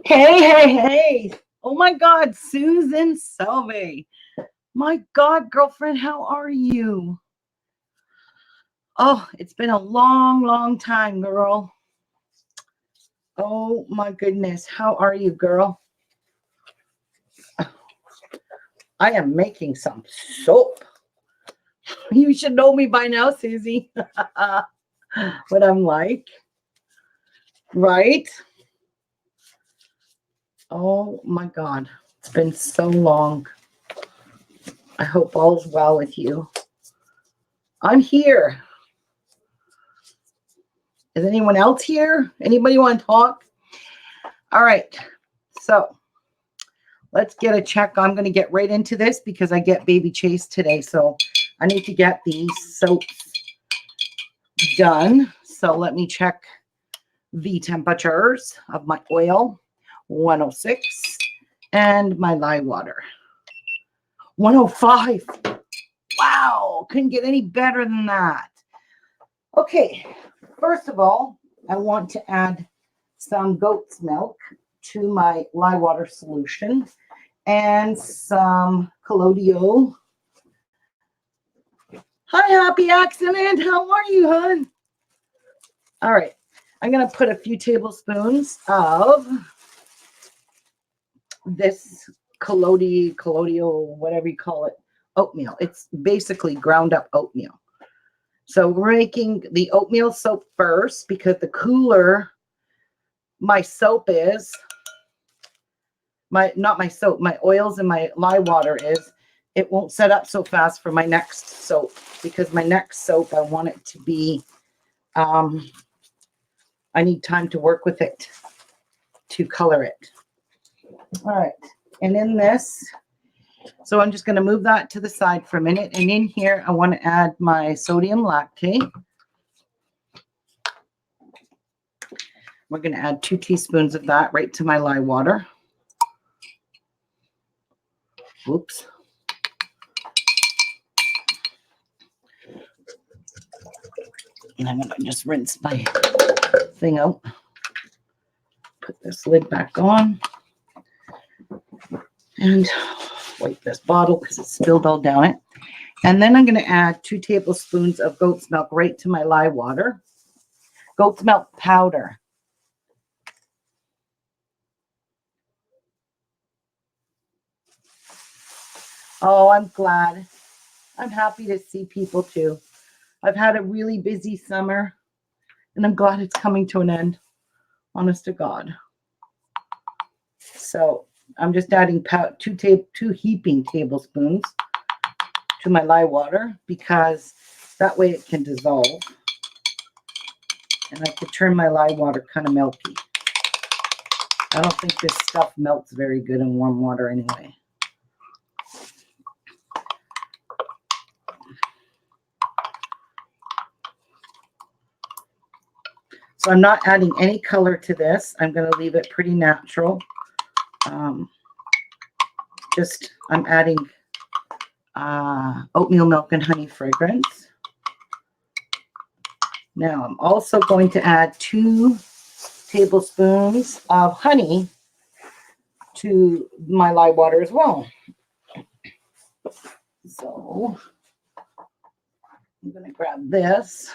Hey, hey, hey. Oh my God, Susan Selvey. My God, girlfriend, how are you? Oh, it's been a long, long time, girl. Oh my goodness. How are you, girl? I am making some soap. You should know me by now, Susie. What I'm like, right? Oh my God. It's been so long. I hope all's well with you. I'm here. Is anyone else here? Anybody want to talk? All right. So let's get a check. I'm going to get right into this because I get baby Chase today. So I need to get these soaps done. So let me check the temperatures of my oil, 106, and my lye water, 105. Wow, couldn't get any better than that. Okay, first of all, I want to add some goat's milk to my lye water solution and some colloidal. Hi, happy accident. How are you, hon? All right. I'm going to put a few tablespoons of this colloidal, whatever you call it, oatmeal. It's basically ground up oatmeal. So we're making the oatmeal soap first because the cooler my soap is, not my soap, my oils and my lye water is, it won't set up so fast for my next soap because my next soap, I want it to be, I need time to work with it to color it. All right. And in this, so I'm just going to move that to the side for a minute. And in here, I want to add my sodium lactate. We're going to add 2 teaspoons of that right to my lye water. Oops. And I'm going to just rinse my thing out. Put this lid back on. And wipe this bottle because it spilled all down it. And then I'm going to add 2 tablespoons of goat's milk right to my lye water. Goat's milk powder. Oh, I'm glad. I'm happy to see people too. I've had a really busy summer, and I'm glad it's coming to an end. Honest to God. So I'm just adding 2 heaping tablespoons to my lye water because that way it can dissolve. And I could turn my lye water kind of milky. I don't think this stuff melts very good in warm water anyway. So I'm not adding any color to this. I'm going to leave it pretty natural. I'm adding oatmeal milk and honey fragrance. Now I'm also going to add 2 tablespoons of honey to my lye water as well. So I'm going to grab this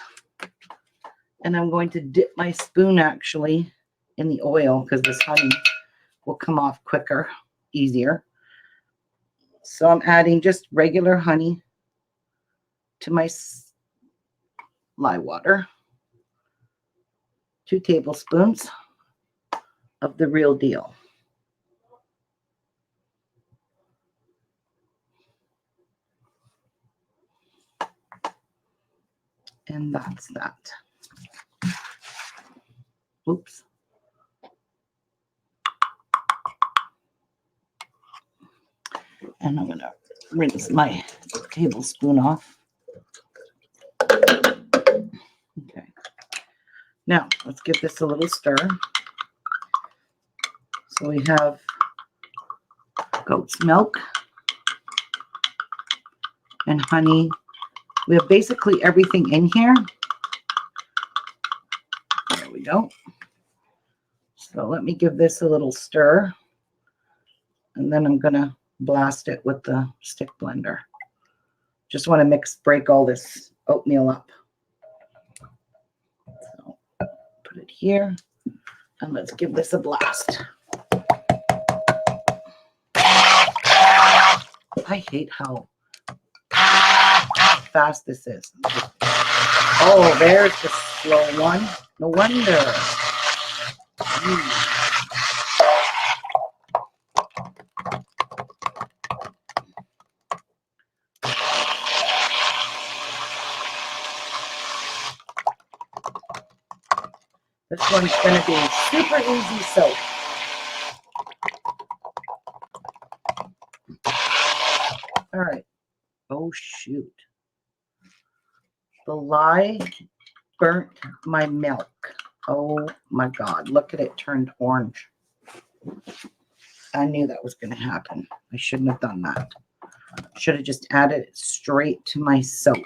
and I'm going to dip my spoon actually in the oil because this honey will come off quicker, easier. So I'm adding just regular honey to my lye water. 2 tablespoons of the real deal. And that's that. Oops. And I'm going to rinse my tablespoon off. Okay. Now, let's give this a little stir. So we have goat's milk and honey. We have basically everything in here. There we go. So let me give this a little stir. And then I'm going to blast it with the stick blender. Just want to break all this oatmeal up. So put it here and let's give this a blast. I hate how fast this is. Oh, there's the slow one. No wonder. This one's going to be super easy soap. All right. Oh, shoot. The lye burnt my milk. Oh, my God. Look at it turned orange. I knew that was going to happen. I shouldn't have done that. Should have just added it straight to my soap.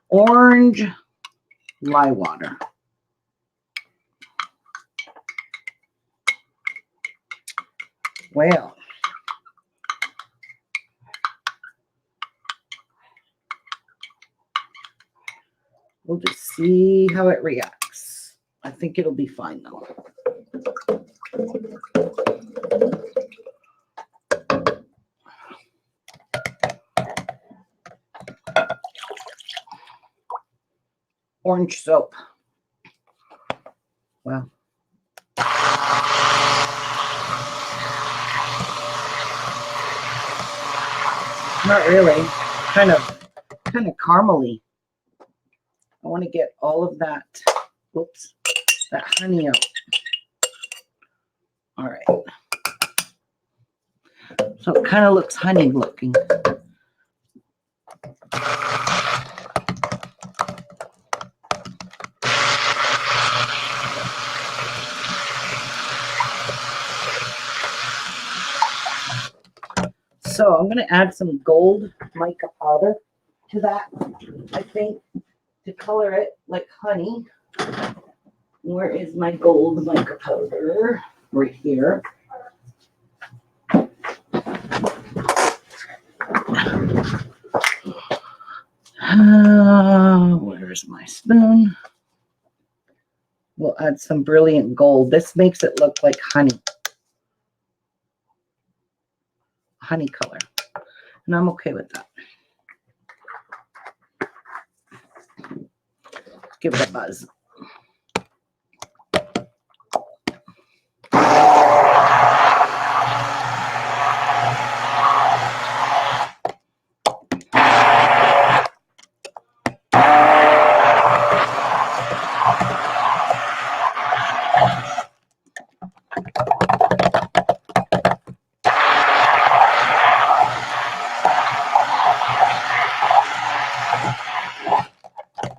Orange lye water. Well, we'll just see how it reacts. I think it'll be fine though. Orange soap. Well. Not really. Kind of caramely. I want to get all of that, whoops, that honey out. All right. So it kind of looks honey looking. So I'm going to add some gold mica powder to that, I think, to color it like honey. Where is my gold mica powder? Right here. Where's my spoon? We'll add some brilliant gold. This makes it look like honey. Honey color. And I'm okay with that. Give it a buzz.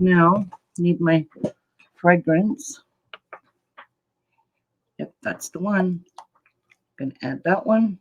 Now, need my fragrance. Yep, that's the one. Gonna add that one.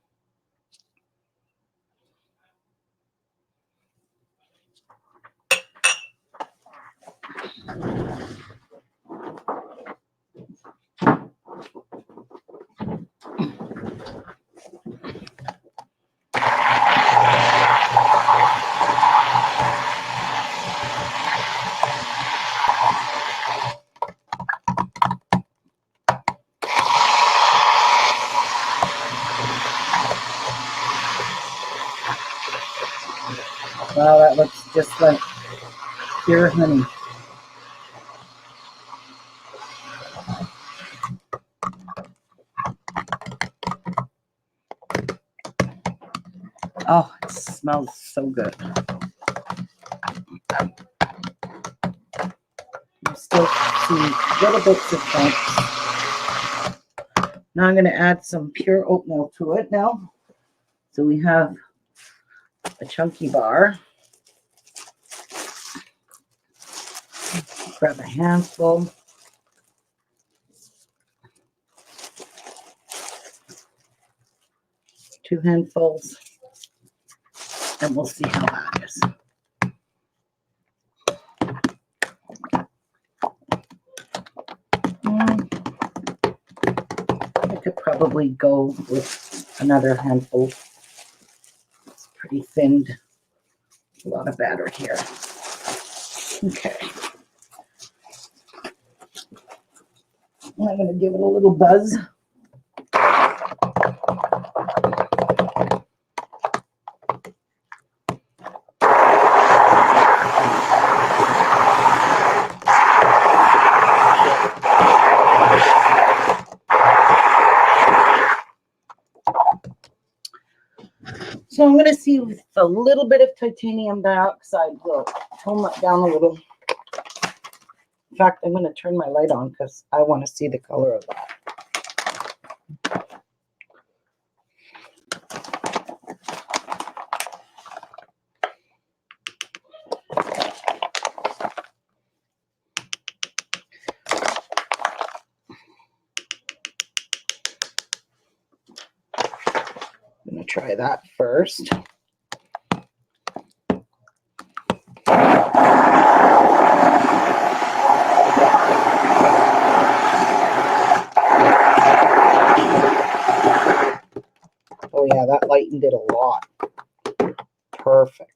Wow, that looks just like pure honey. Oh, it smells so good. You still see little bits of chunks. Now I'm going to add some pure oatmeal to it now. So we have a chunky bar. Grab a handful. Two handfuls. And we'll see how that is. probably go with another handful. It's pretty thinned. A lot of batter here. Okay. I'm going to give it a little buzz. So I'm going to see if a little bit of titanium dioxide will tone that down a little. In fact, I'm going to turn my light on because I want to see the color of that. I'm going to try that first. Oh yeah, that lightened it a lot. Perfect.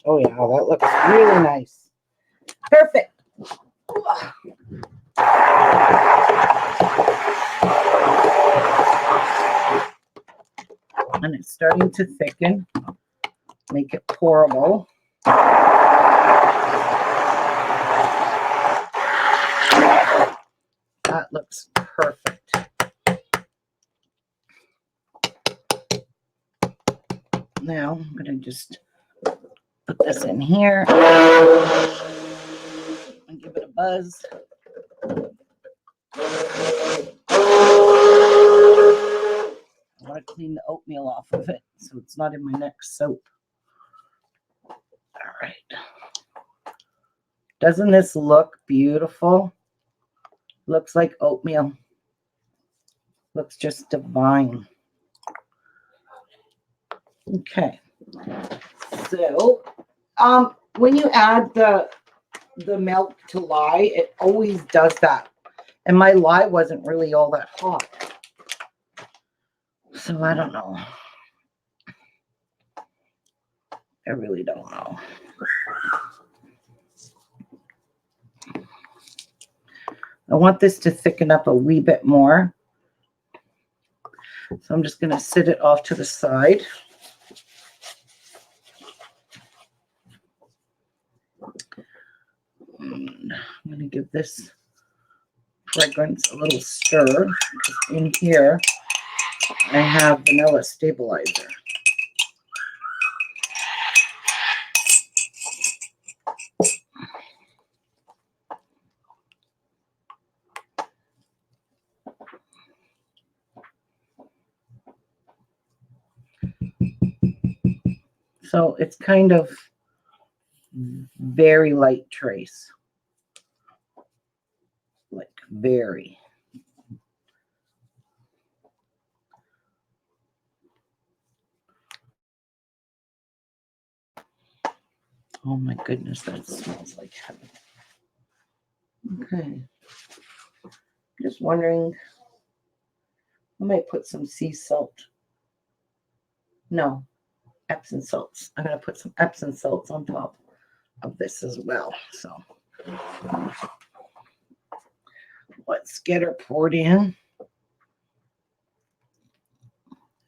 Oh yeah, that looks really nice. Perfect. And it's starting to thicken. Make it pourable. That looks perfect. Now I'm going to just put this in here and give it a buzz. I want to clean the oatmeal off of it so it's not in my next soap. All right. Doesn't this look beautiful? Looks like oatmeal. Looks just divine. Okay. So, when you add the milk to lye, it always does that. And my lye wasn't really all that hot. So I don't know. I really don't know. I want this to thicken up a wee bit more. So I'm just going to sit it off to the side. And I'm going to give this fragrance a little stir. In here, I have vanilla stabilizer. So it's kind of very light trace. Like very. Oh my goodness, that smells like heaven. Okay. Just wondering, I might put some sea salt. No, Epsom salts. I'm going to put some Epsom salts on top of this as well. So let's get her poured in.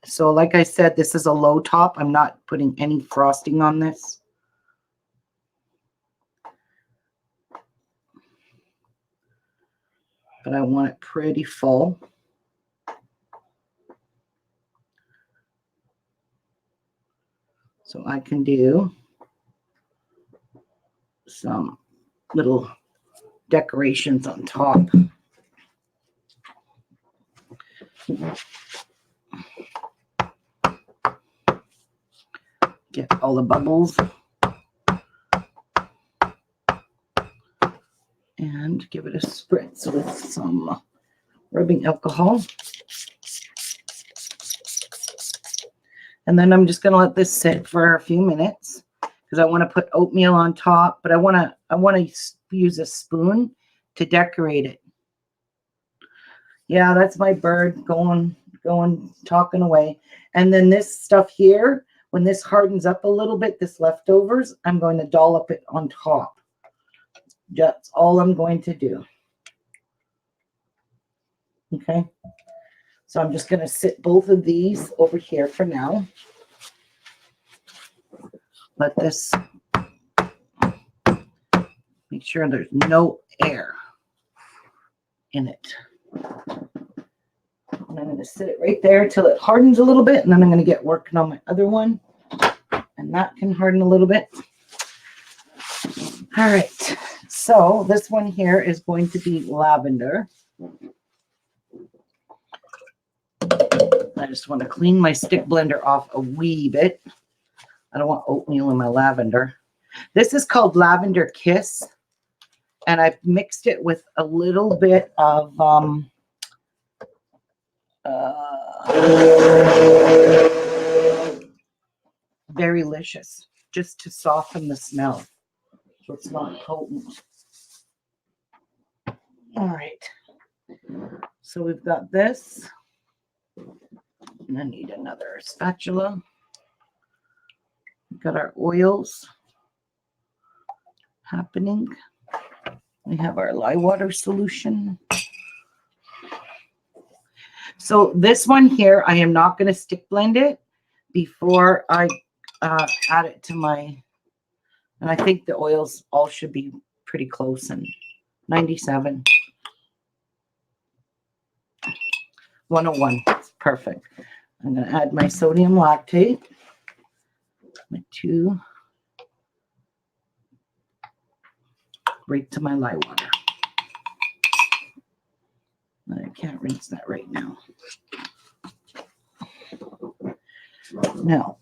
So like I said, this is a low top. I'm not putting any frosting on this. But I want it pretty full. So I can do some little decorations on top. Get all the bubbles. And give it a spritz with some rubbing alcohol. And then I'm just going to let this sit for a few minutes because I want to put oatmeal on top, but I want to use a spoon to decorate it. Yeah, that's my bird going, talking away. And then this stuff here, when this hardens up a little bit, this leftovers, I'm going to dollop it on top. That's all I'm going to do. Okay. So I'm just going to sit both of these over here for now. Let this, make sure there's no air in it. And I'm going to sit it right there till it hardens a little bit. And then I'm going to get working on my other one. And that can harden a little bit. All right. So this one here is going to be lavender. I just want to clean my stick blender off a wee bit. I don't want oatmeal in my lavender. This is called Lavender Kiss. And I've mixed it with a little bit of Berrylicious, just to soften the smell. So it's not potent. All right. So we've got this. And I need another spatula. We've got our oils happening. We have our lye water solution. So this one here, I am not going to stick blend it before I add it to my, and I think the oils all should be pretty close, and 97. 101. Perfect. I'm going to add my sodium lactate. My 2. Right to my lye water. I can't rinse that right now. Now,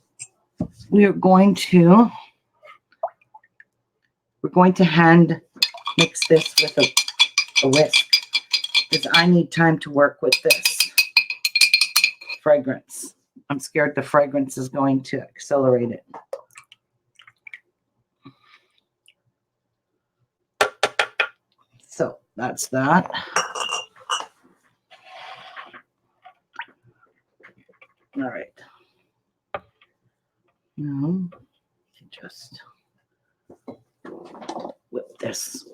we're going to hand mix this with a whisk because I need time to work with this fragrance. I'm scared the fragrance is going to accelerate it. So that's that. All right. Now, just whip this.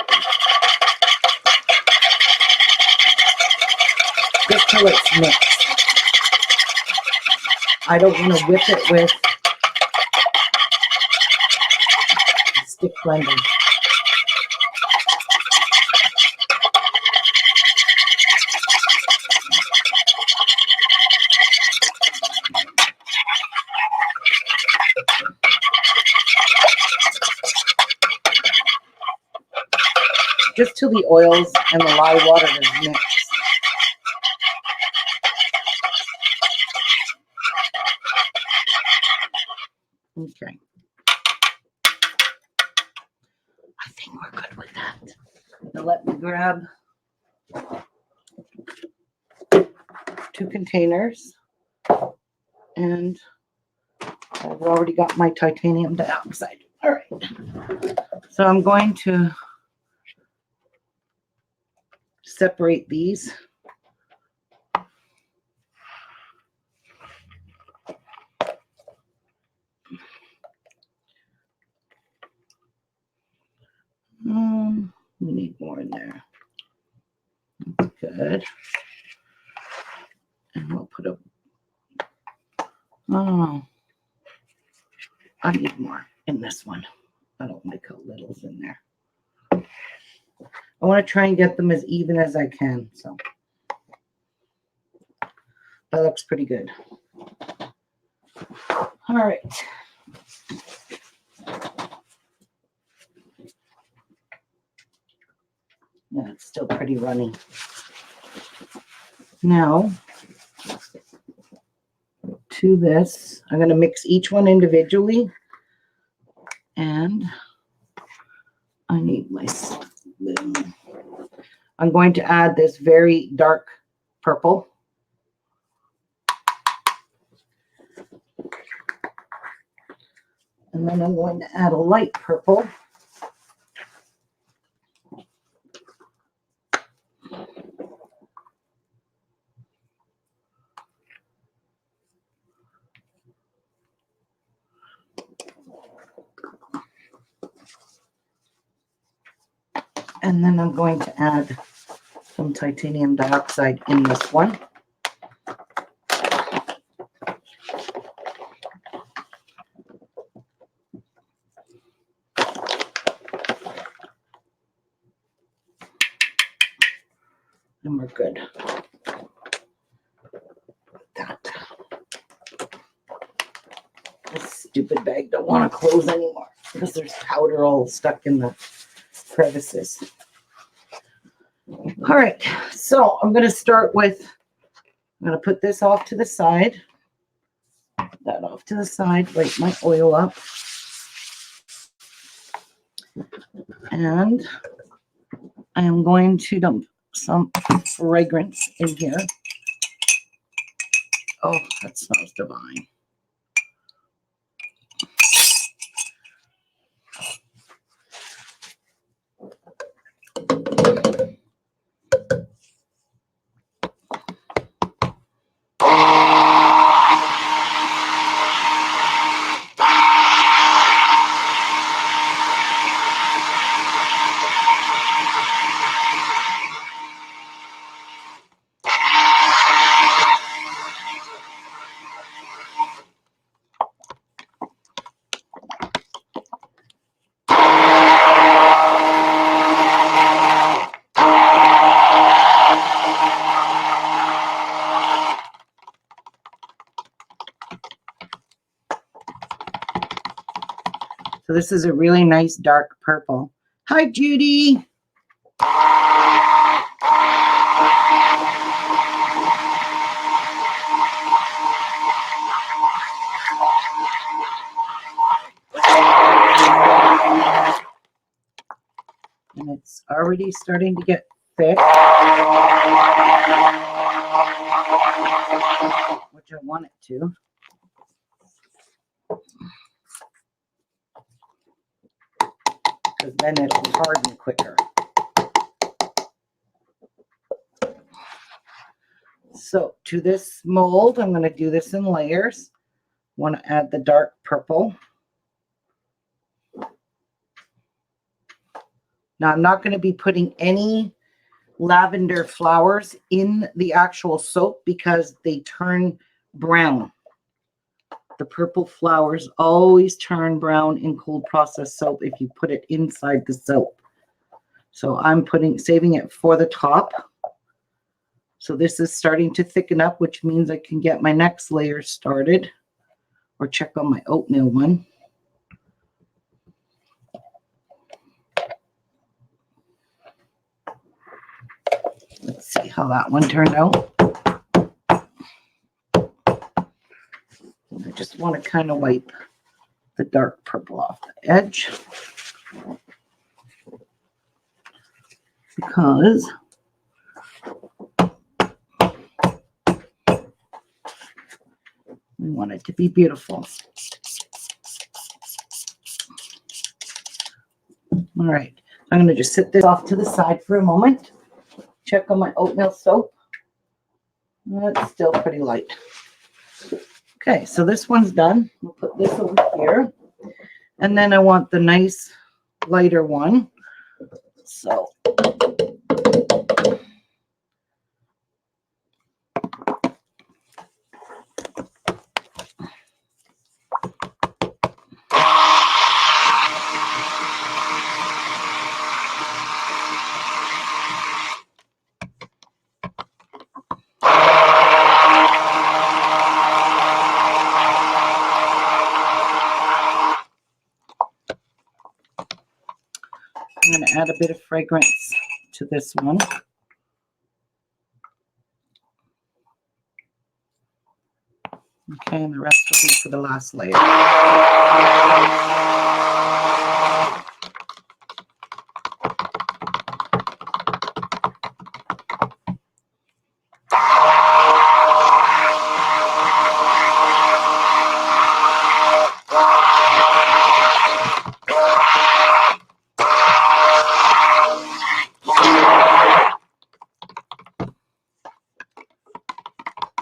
Just till it's mixed. I don't want to whip it with stick blender. Just till the oils and the lye water is mixed. Okay. I think we're good with that. Now let me grab 2 containers. And I've already got my titanium dioxide. All right. So I'm going to separate these. We need more in there. That's good. And we'll put I need more in this one. I don't like how little's in there. I want to try and get them as even as I can. So that looks pretty good. All right. Yeah, it's still pretty runny. Now, to this, I'm going to mix each one individually. And I need my spoon. I'm going to add this very dark purple. And then I'm going to add a light purple. And then I'm going to add some titanium dioxide in this one. And we're good. That. This stupid bag don't want to close anymore because there's powder all stuck in the crevices. All right, so I'm going to start with, I'm going to put this off to the side, that off to the side, light my oil up, and I am going to dump some fragrance in here. Oh, that smells divine. So this is a really nice dark purple. Hi, Judy. And it's already starting to get thick, which I want it to. Because then it'll harden quicker. So to this mold, I'm going to do this in layers. Want to add the dark purple. Now I'm not going to be putting any lavender flowers in the actual soap because they turn brown. The purple flowers always turn brown in cold process soap if you put it inside the soap. So I'm saving it for the top. So this is starting to thicken up, which means I can get my next layer started or check on my oatmeal one. Let's see how that one turned out. I just want to kind of wipe the dark purple off the edge because we want it to be beautiful. All right, I'm going to just sit this off to the side for a moment. Check on my oatmeal soap. It's still pretty light. Okay, so this one's done. We'll put this over here. And then I want the nice lighter one. So I'm going to add a bit of fragrance to this one. Okay, and the rest will be for the last layer.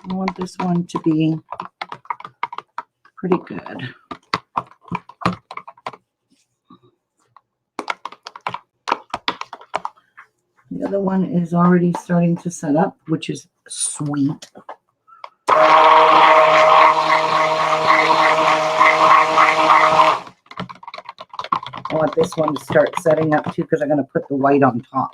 I want this one to be pretty good. The other one is already starting to set up, which is sweet. I want this one to start setting up too because I'm going to put the white on top.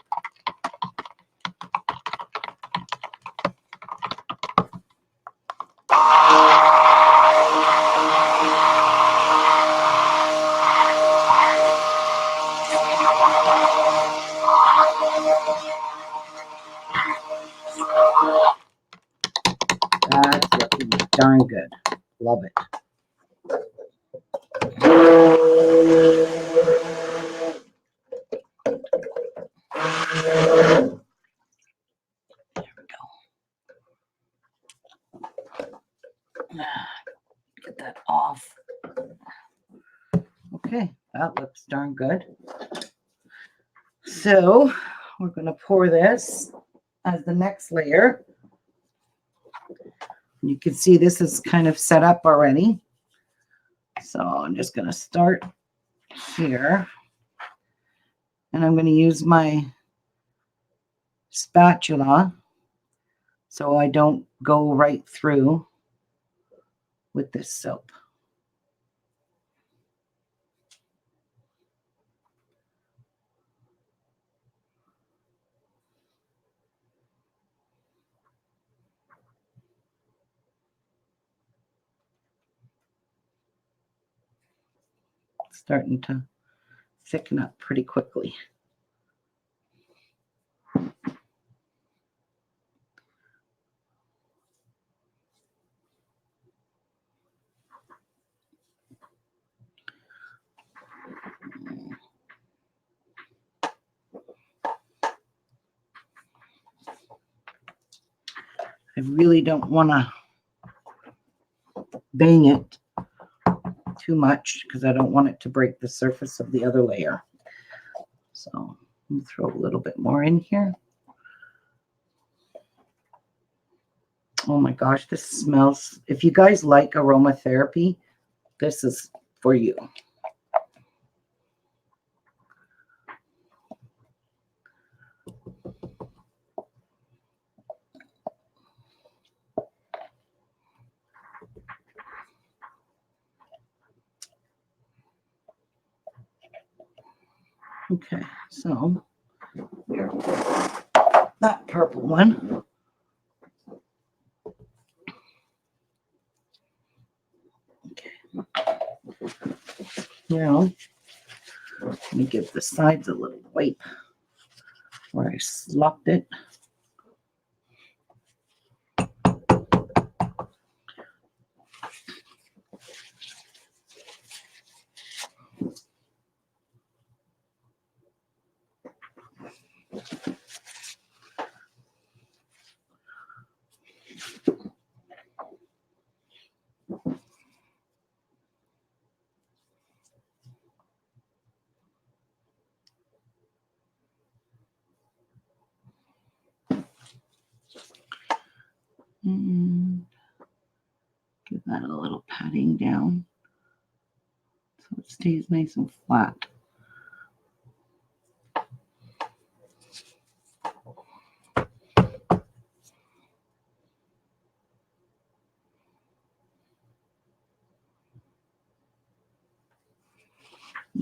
That's looking darn good. Love it. Get that off. Okay, that looks darn good. So we're going to pour this as the next layer. You can see this is kind of set up already. So I'm just going to start here. And I'm going to use my spatula so I don't go right through with this soap. It's starting to thicken up pretty quickly. I really don't want to bang it too much because I don't want it to break the surface of the other layer. So I'm going to throw a little bit more in here. Oh my gosh, this smells. If you guys like aromatherapy, this is for you. Okay, so that purple one. Okay. Now, let me give the sides a little wipe where I slopped it. And give that a little patting down so it stays nice and flat.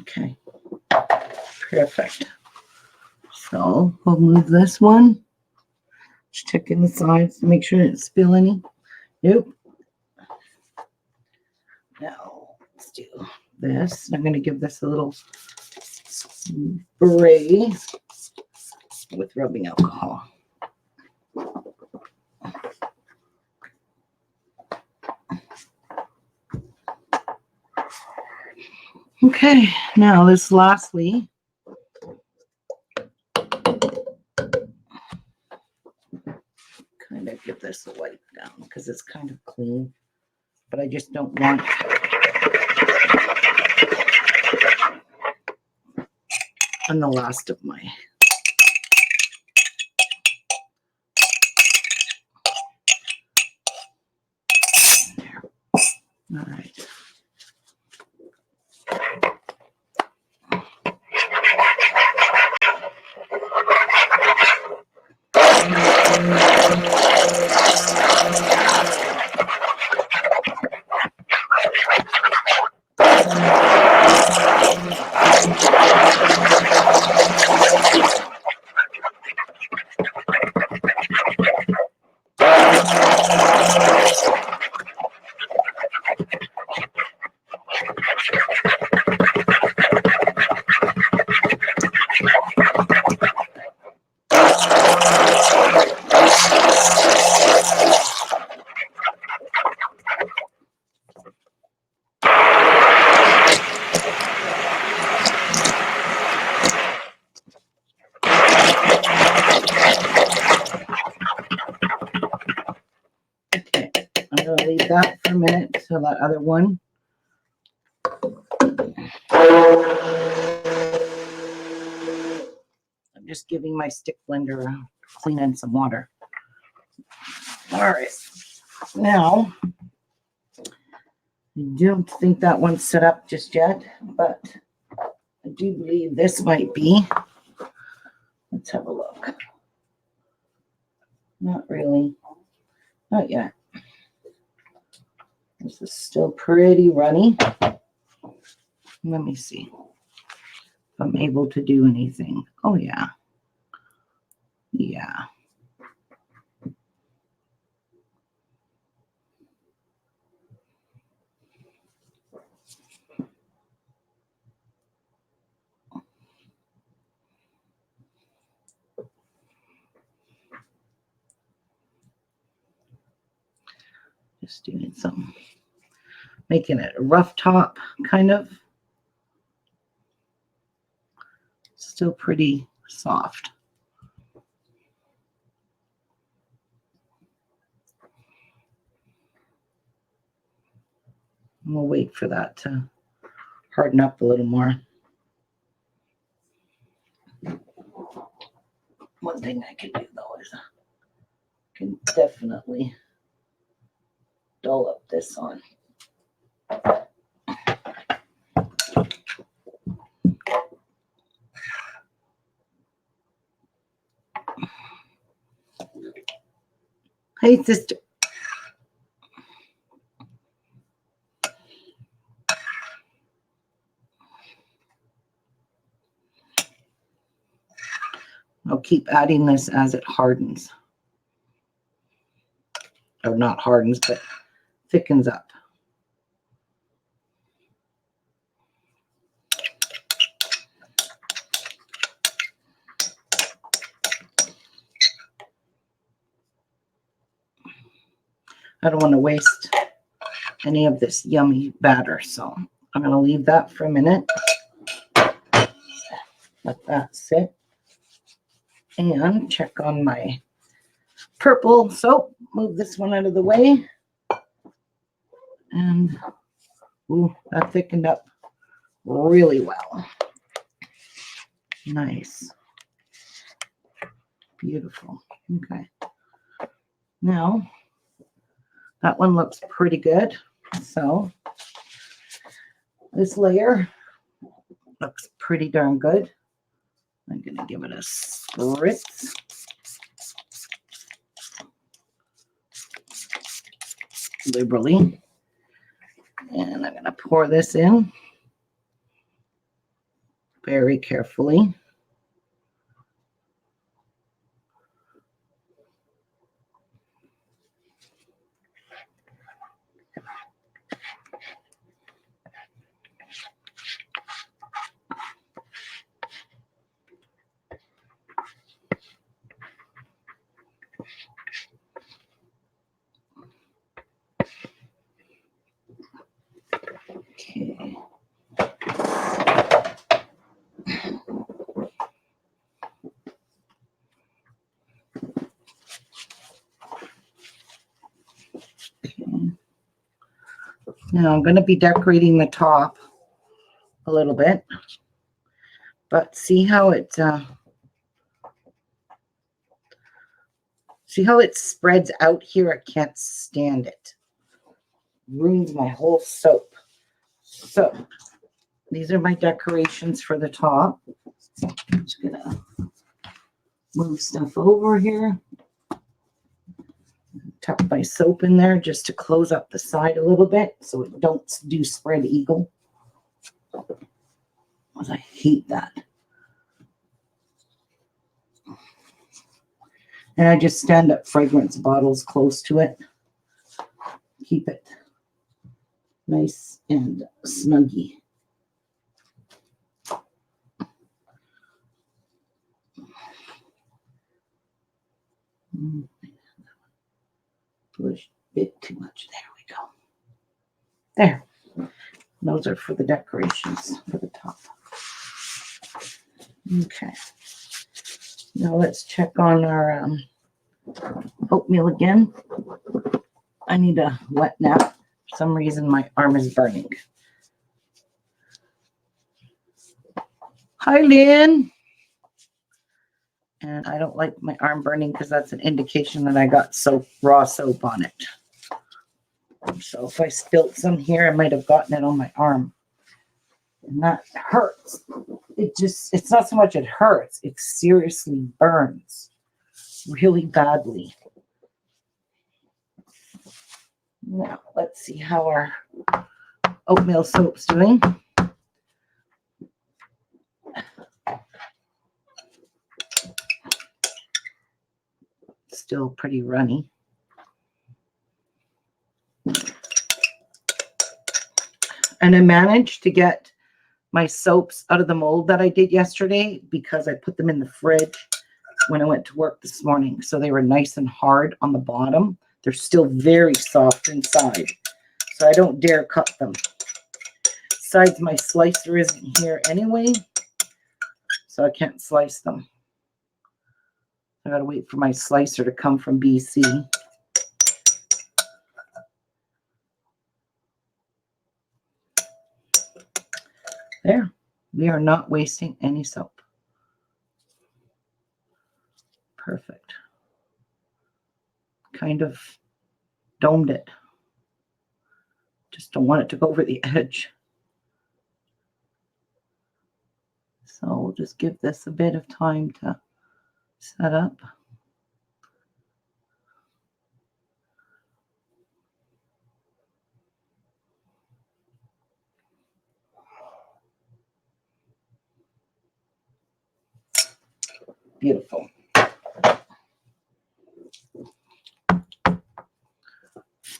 Okay, perfect. So we'll move this one. Just checking the sides to make sure it didn't spill any. Nope. Now let's do this. I'm going to give this a little spray. with rubbing alcohol. Okay, now this lastly, kind of give this a wipe down because it's kind of clean, but I just don't want on the last of my there. All right. Okay, I'm going to leave that for a minute so that other one. I'm just giving my stick blender a clean and some water. All right, now I don't think that one's set up just yet, but I do believe this might be. Let's have a look. Not really. Not yet. This is still pretty runny. Let me see if I'm able to do anything. Oh, yeah. Yeah. Just doing some, making it a rough top, kind of. Still pretty soft. And we'll wait for that to harden up a little more. One thing I can do though is I can definitely dull up this on. Hey, sister. I'll keep adding this as it hardens. Or not hardens, but thickens up. I don't want to waste any of this yummy batter, so I'm going to leave that for a minute. Let that sit. And check on my purple soap. Move this one out of the way. And ooh, that thickened up really well. Nice. Beautiful. Okay. Now, that one looks pretty good. So, this layer looks pretty darn good. I'm going to give it a spritz. Liberally. And I'm going to pour this in very carefully. Now I'm going to be decorating the top a little bit, but see how it spreads out here? I can't stand it. Ruins my whole soap. So these are my decorations for the top. I'm just gonna move stuff over here. Tuck my soap in there just to close up the side a little bit so it don't do spread eagle. I hate that. And I just stand up fragrance bottles close to it. Keep it nice and snuggy. Push a bit too much. There we go. There. Those are for the decorations for the top. Okay. Now let's check on our oatmeal again. I need a wet nap. For some reason, my arm is burning. Hi, Lynn. And I don't like my arm burning because that's an indication that I got soap, raw soap on it. So if I spilled some here, I might have gotten it on my arm. And that hurts. It's not so much it hurts, it seriously burns really badly. Now, let's see how our oatmeal soap's doing. Still pretty runny. And I managed to get my soaps out of the mold that I did yesterday because I put them in the fridge when I went to work this morning. So they were nice and hard on the bottom. They're still very soft inside. So I don't dare cut them. Besides, my slicer isn't here anyway, so I can't slice them. I gotta wait for my slicer to come from BC. There, we are not wasting any soap. Perfect. Kind of domed it. Just don't want it to go over the edge. So we'll just give this a bit of time to set up. Beautiful.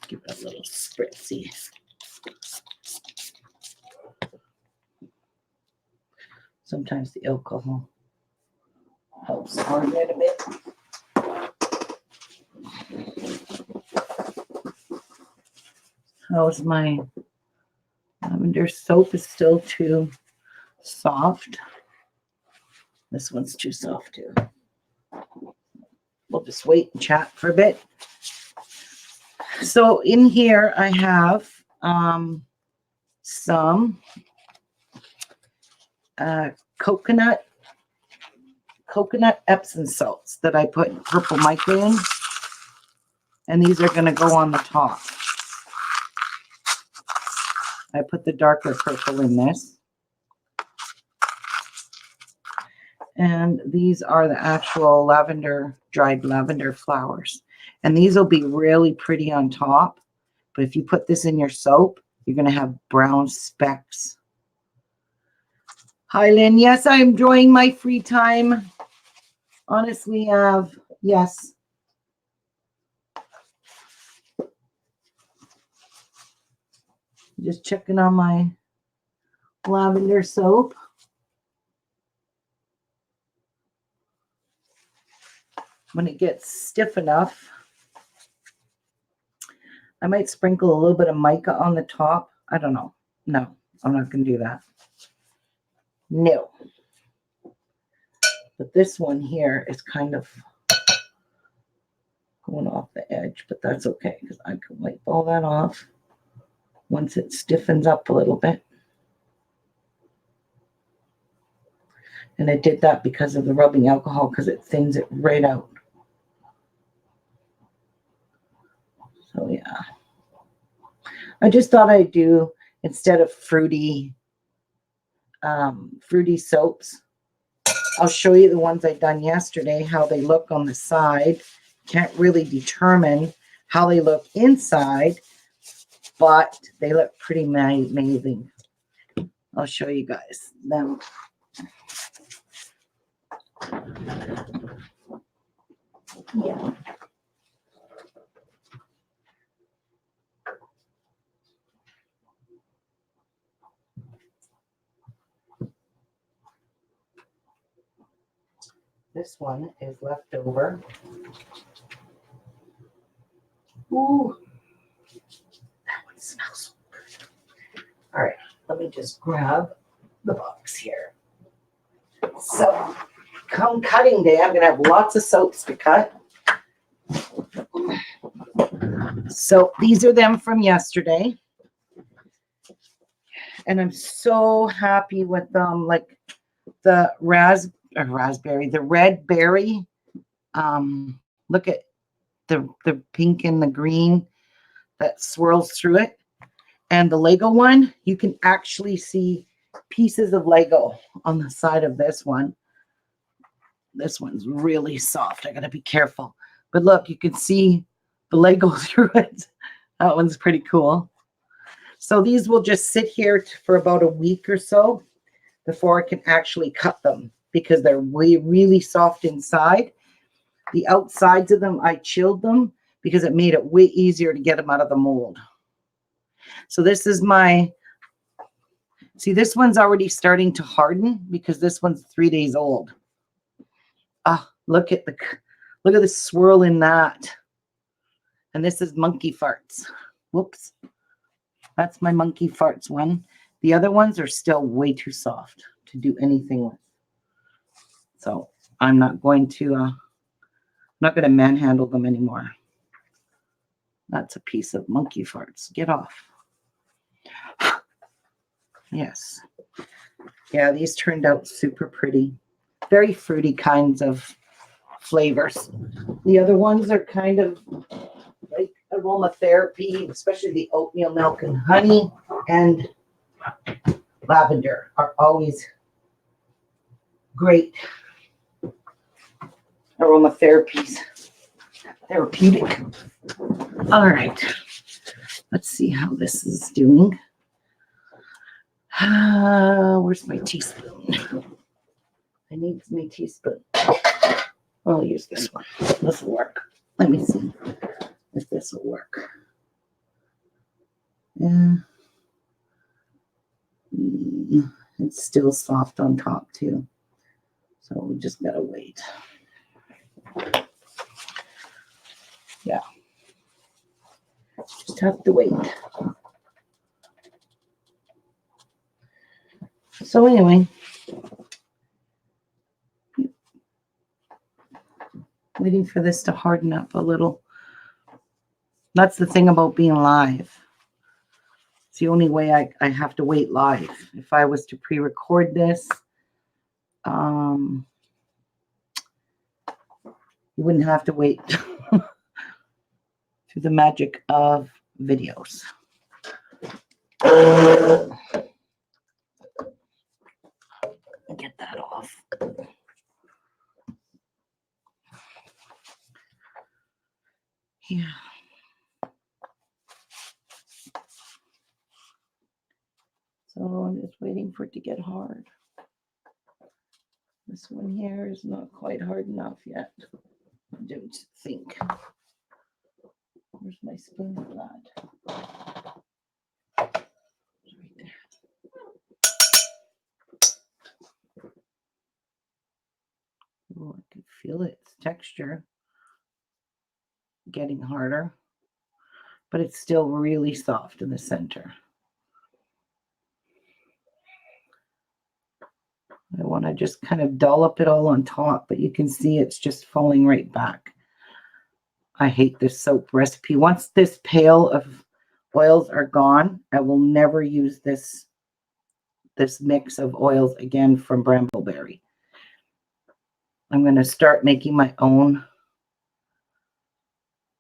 Give it a little spritzy. Sometimes the alcohol helps harden it a bit. How's my lavender soap? Is still too soft. This one's too soft too. We'll just wait and chat for a bit. So in here I have some coconut Epsom salts that I put purple mica in, and these are going to go on the top. I put the darker purple in this. And these are the actual lavender, dried lavender flowers. And these will be really pretty on top. But if you put this in your soap, you're going to have brown specks. Hi, Lynn. Yes, I'm enjoying my free time. Honestly, yes. Just checking on my lavender soap. When it gets stiff enough, I might sprinkle a little bit of mica on the top. I don't know. No, I'm not going to do that. No. But this one here is kind of going off the edge, but that's okay because I can wipe all that off once it stiffens up a little bit. And I did that because of the rubbing alcohol, because it thins it right out. So yeah. I just thought I'd do, instead of fruity soaps, I'll show you the ones I done yesterday, how they look on the side. Can't really determine how they look inside, but they look pretty amazing. I'll show you guys them. Yeah. This one is leftover. Ooh, that one smells so good. All right, let me just grab the box here. So, come cutting day, I'm going to have lots of soaps to cut. So, these are them from yesterday. And I'm so happy with them. Like the raspberry, the red berry. Look at the pink and the green that swirls through it. And the Lego one, you can actually see pieces of Lego on the side of this one. This one's really soft. I got to be careful. But look, you can see the Lego through it. That one's pretty cool. So these will just sit here for about a week or so before I can actually cut them, because they're really soft inside. The outsides of them, I chilled them because it made it way easier to get them out of the mold. So this is my, see, this one's already starting to harden because this one's 3 days old. Ah, look at the swirl in that. And this is monkey farts. Whoops. That's my monkey farts one. The other ones are still way too soft to do anything with. So I'm not going to manhandle them anymore. That's a piece of monkey farts. Get off. Yes. Yeah, these turned out super pretty. Very fruity kinds of flavors. The other ones are kind of like aromatherapy, especially the oatmeal milk and honey and lavender are always great aromatherapies. Therapeutic. All right. Let's see how this is doing. Where's my teaspoon? I need my teaspoon. I'll use this one. This will work. Let me see if this will work. Yeah. It's still soft on top too. So we just gotta wait. Yeah. Just have to wait. So anyway, waiting for this to harden up a little. That's the thing about being live. It's the only way I have to wait live. If I was to pre-record this, you wouldn't have to wait through the magic of videos. Get that off. Yeah. So I'm just waiting for it to get hard. This one here is not quite hard enough yet. I don't think. Where's my spoon for that? It's right there. Oh, I can feel its texture getting harder, but it's still really soft in the center. I want to just kind of dollop it all on top, but you can see it's just falling right back. I hate this soap recipe. Once this pail of Oils are gone. I will never use this mix of oils again from Brambleberry. I'm going to start making my own,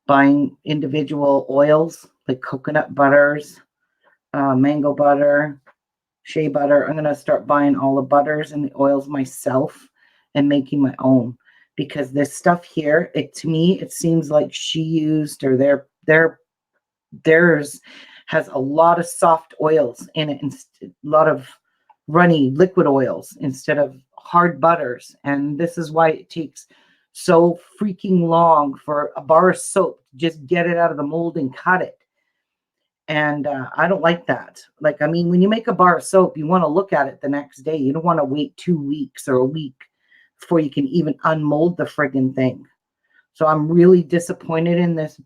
buying individual oils like coconut butters, mango butter, shea butter. I'm going to start buying all the butters and the oils myself and making my own, because this stuff here, to me, it seems like she used, or theirs has a lot of soft oils in it, and a lot of runny liquid oils instead of hard butters. And this is why it takes so freaking long for a bar of soap to just get it out of the mold and cut it. And I don't like that. Like, I mean, when you make a bar of soap, you want to look at it the next day. You don't want to wait 2 weeks or a week before you can even unmold the friggin' thing. So I'm really disappointed in this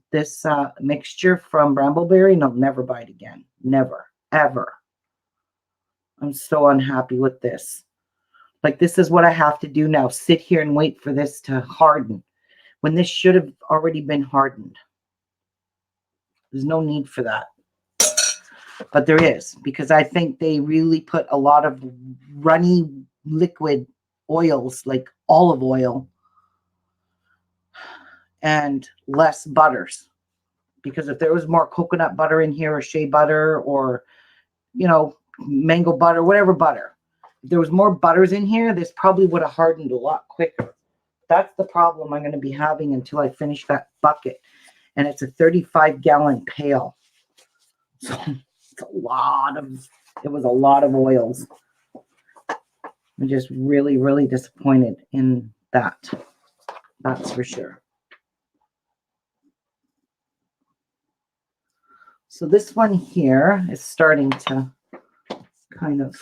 mixture from Brambleberry, and I'll never buy it again. Never, ever. I'm so unhappy with this. Like, this is what I have to do now. Sit here and wait for this to harden when this should have already been hardened. There's no need for that. But there is, because I think they really put a lot of runny liquid oils, like olive oil, and less butters. Because if there was more coconut butter in here, or shea butter, or, you know, mango butter, whatever butter, if there was more butters in here, this probably would have hardened a lot quicker. That's the problem I'm going to be having until I finish that bucket. And it's a 35-gallon pail. So it's a lot of, it was a lot of oils. I'm just really, really disappointed in that. That's for sure. So this one here is starting to kind of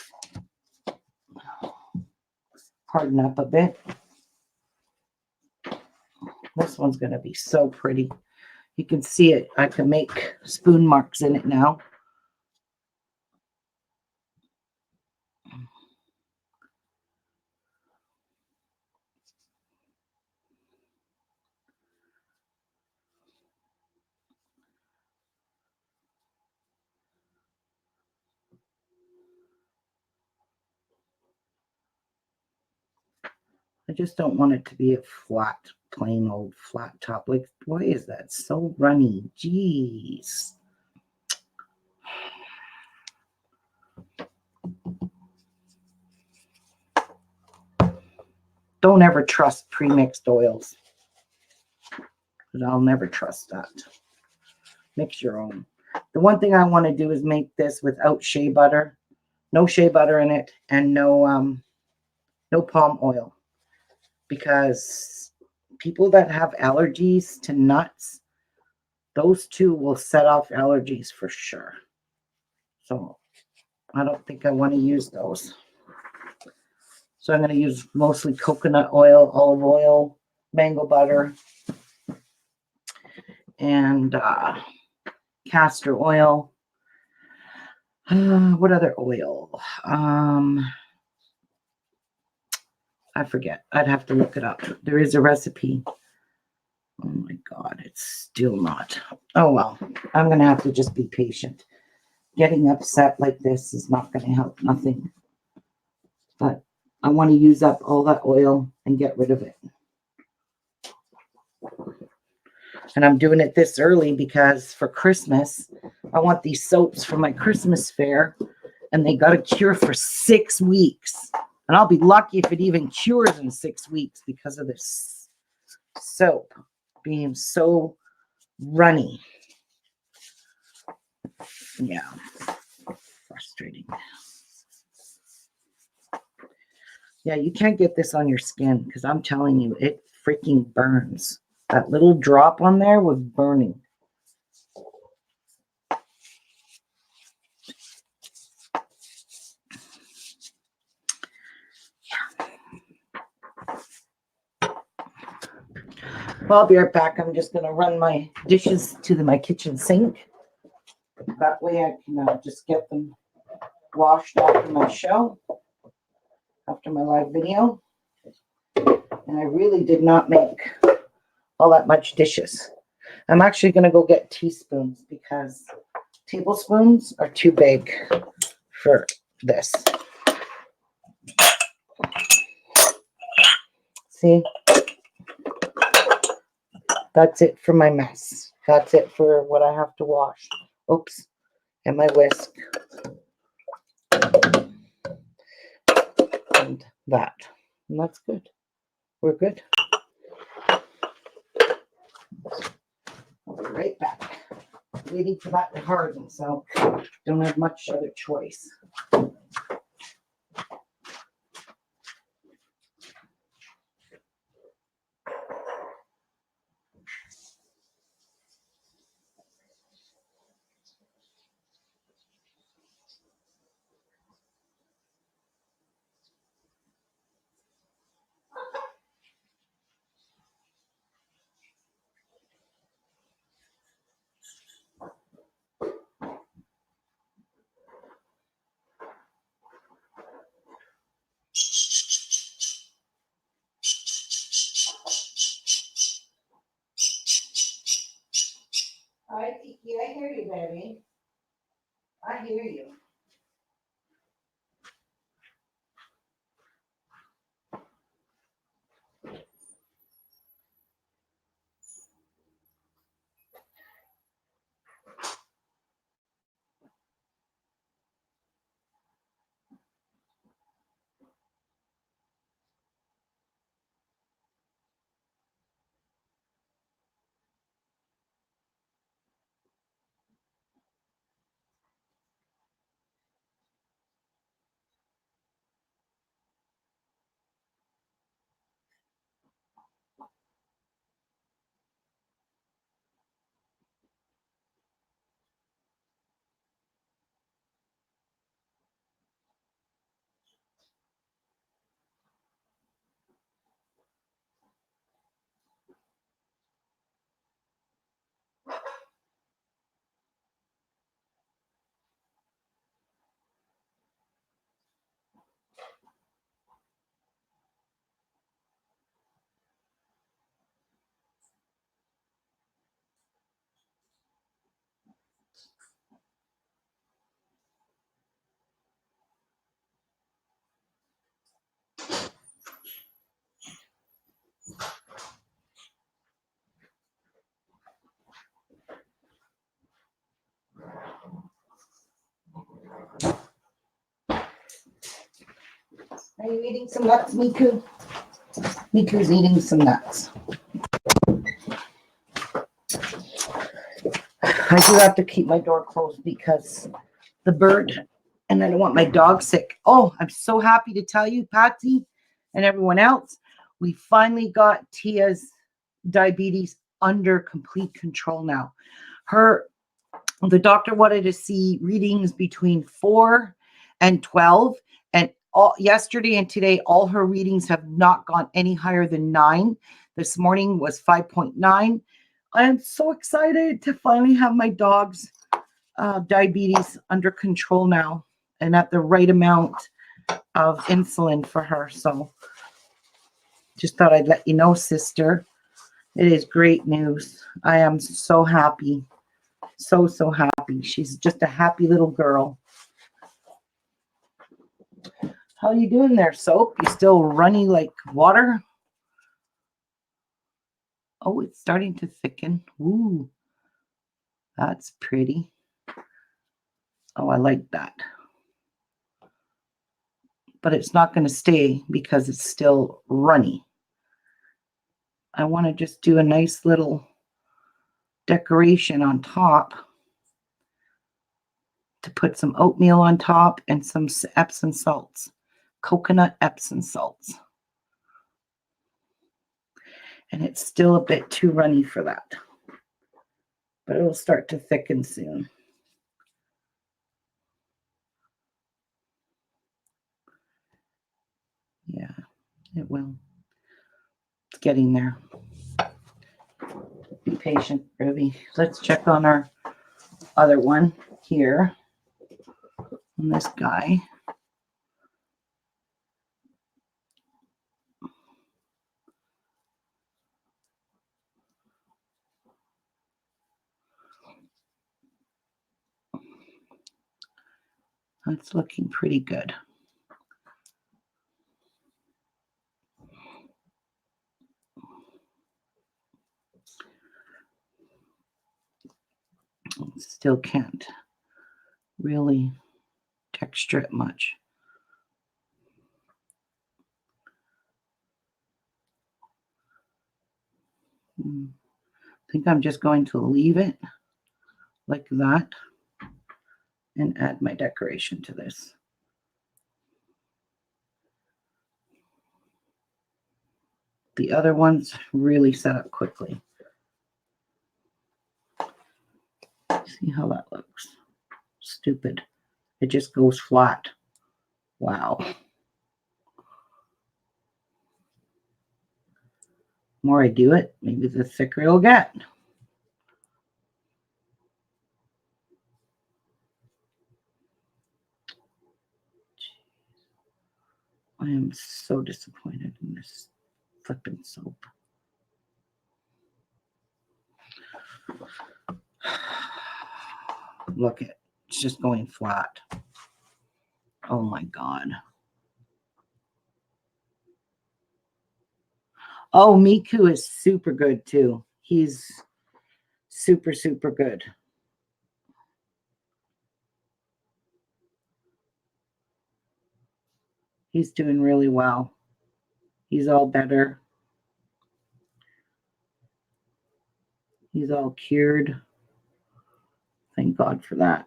harden up a bit. This one's going to be so pretty. You can see it. I can make spoon marks in it now. I just don't want it to be a flat, plain old flat top. Like, why is that so runny? Jeez. Don't ever trust pre-mixed oils. Because I'll never trust that. Mix your own. The one thing I want to do is make this without shea butter. No shea butter in it, and no palm oil. Because people that have allergies to nuts, those two will set off allergies for sure. So I don't think I want to use those. So I'm going to use mostly coconut oil, olive oil, mango butter, and castor oil. What other oil? I forget. I'd have to look it up. There is a recipe. Oh my God, it's still not. Oh well, I'm going to have to just be patient. Getting upset like this is not going to help nothing. But I want to use up all that oil and get rid of it. And I'm doing it this early because for Christmas, I want these soaps for my Christmas fair, and they got a cure for 6 weeks. And I'll be lucky if it even cures in 6 weeks because of this soap being so runny. Yeah, frustrating. Yeah, you can't get this on your skin because I'm telling you, it freaking burns. That little drop on there was burning. Yeah. Well, I'll be right back. I'm just going to run my dishes to my kitchen sink. That way I can just get them washed after my show, after my live video. And I really did not make all that much dishes. I'm actually going to go get teaspoons because tablespoons are too big for this. See? That's it for my mess. That's it for what I have to wash. Oops. And my whisk. And that. And that's good. We're good. I'll be right back. Waiting for that to harden, so don't have much other choice. Hi, Tiki. I hear you, baby. I hear you. Are you eating some nuts, Miku? Miku's eating some nuts. I do have to keep my door closed because the bird, and I don't want my dog sick. Oh, I'm so happy to tell you, Patsy and everyone else, we finally got Tia's diabetes under complete control now. The doctor wanted to see readings between 4 and 12, and yesterday and today, all her readings have not gone any higher than 9. This morning was 5.9. I am so excited to finally have my dog's diabetes under control now and at the right amount of insulin for her. So just thought I'd let you know, sister. It is great news. I am so happy. So, so happy. She's just a happy little girl. How are you doing there, Soap? You still runny like water? Oh, it's starting to thicken. Ooh, that's pretty. Oh, I like that. But it's not going to stay because it's still runny. I want to just do a nice little decoration on top to put some oatmeal on top and some Epsom salts, coconut Epsom salts. And it's still a bit too runny for that, but it'll start to thicken soon. Yeah, it will. It's getting there. Be patient, Ruby. Let's check on our other one here. On this guy. That's looking pretty good. Still can't really texture it much. I think I'm just going to leave it like that and add my decoration to this. The other ones really set up quickly. See how that looks? Stupid. It just goes flat. Wow. The more I do it, maybe the thicker it'll get. I am so disappointed in this flipping soap. Look it, it's just going flat. Oh my God. Oh, Miku is super good too. He's super, super good. He's doing really well. He's all better. He's all cured. Thank God for that.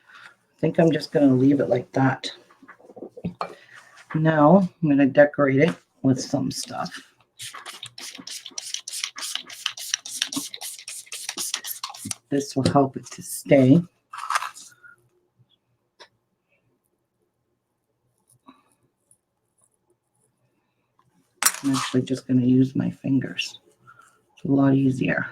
I think I'm just going to leave it like that. Now I'm going to decorate it with some stuff. This will help it to stay. I'm actually just going to use my fingers. It's a lot easier.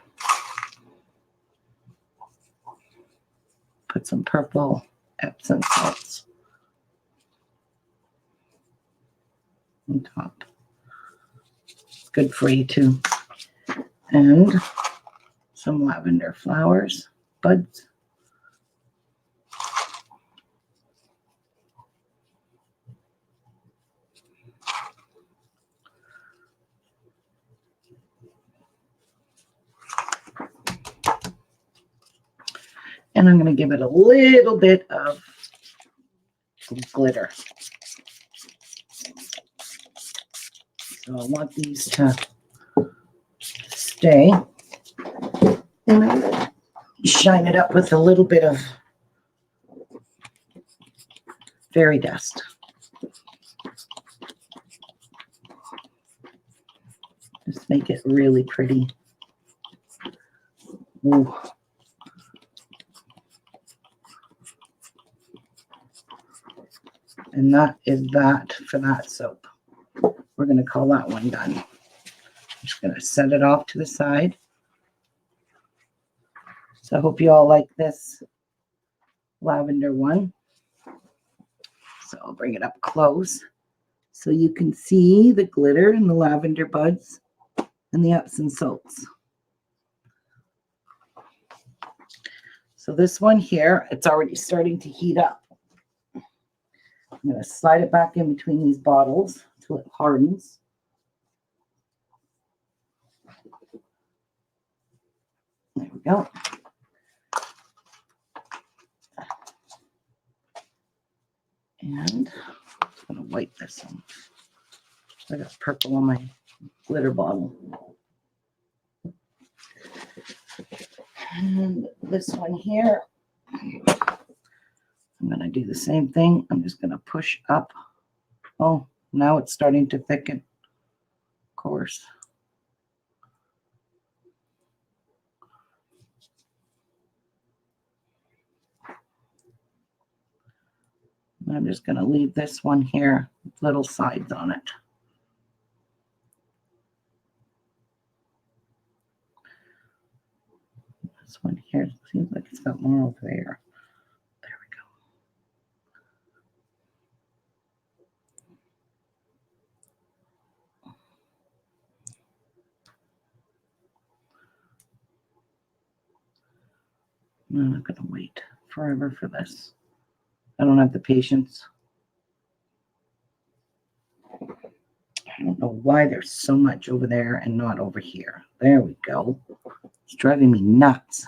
Put some purple Epsom salts on top. It's good for you too. And some lavender flowers, buds. And I'm going to give it a little bit of glitter. So I want these to stay. And I'm going to shine it up with a little bit of fairy dust. Just make it really pretty. Ooh. And that is that for that soap. We're going to call that one done. I'm just going to set it off to the side. So I hope you all like this lavender one. So I'll bring it up close so you can see the glitter and the lavender buds and the Epsom salts. So this one here, it's already starting to heat up. I'm going to slide it back in between these bottles until it hardens. There we go. And I'm going to wipe this one. I got purple on my glitter bottle. And this one here, I'm going to do the same thing. I'm just going to push up. Oh, now it's starting to thicken. Of course. I'm just going to leave this one here with little sides on it. This one here seems like it's got more over there. There we go. I'm not going to wait forever for this. I don't have the patience. I don't know why there's so much over there and not over here. There we go. It's driving me nuts.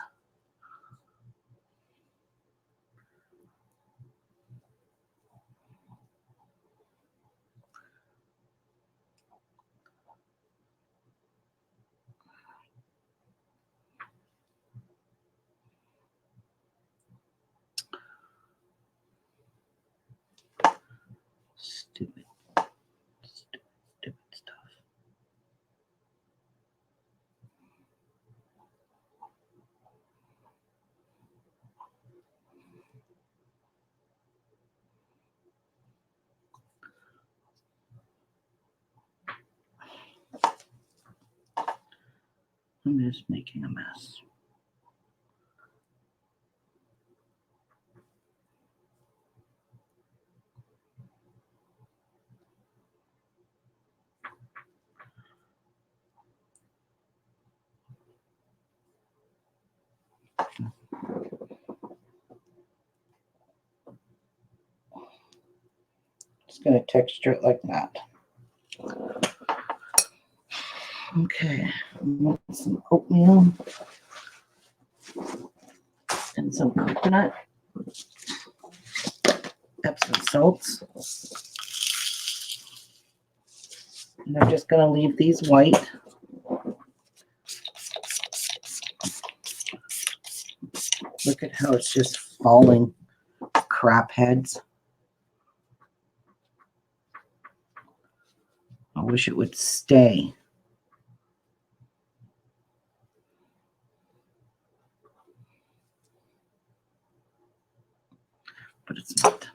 Stupid stuff. I'm just making a mess. Just going to texture it like that. Okay, I want some oatmeal and some coconut, Epsom salts. And I'm just going to leave these white. Look at how it's just falling, crap heads. I wish it would stay. But it's not.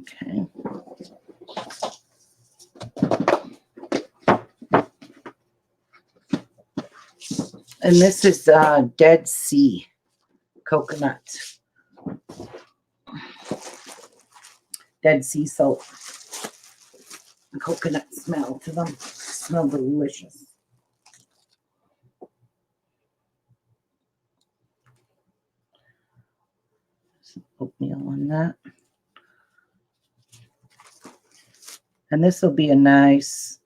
Okay. And this is Dead Sea coconut. Dead Sea salt. The coconut smell to them. Smell delicious. Some oatmeal on that. And this will be a nice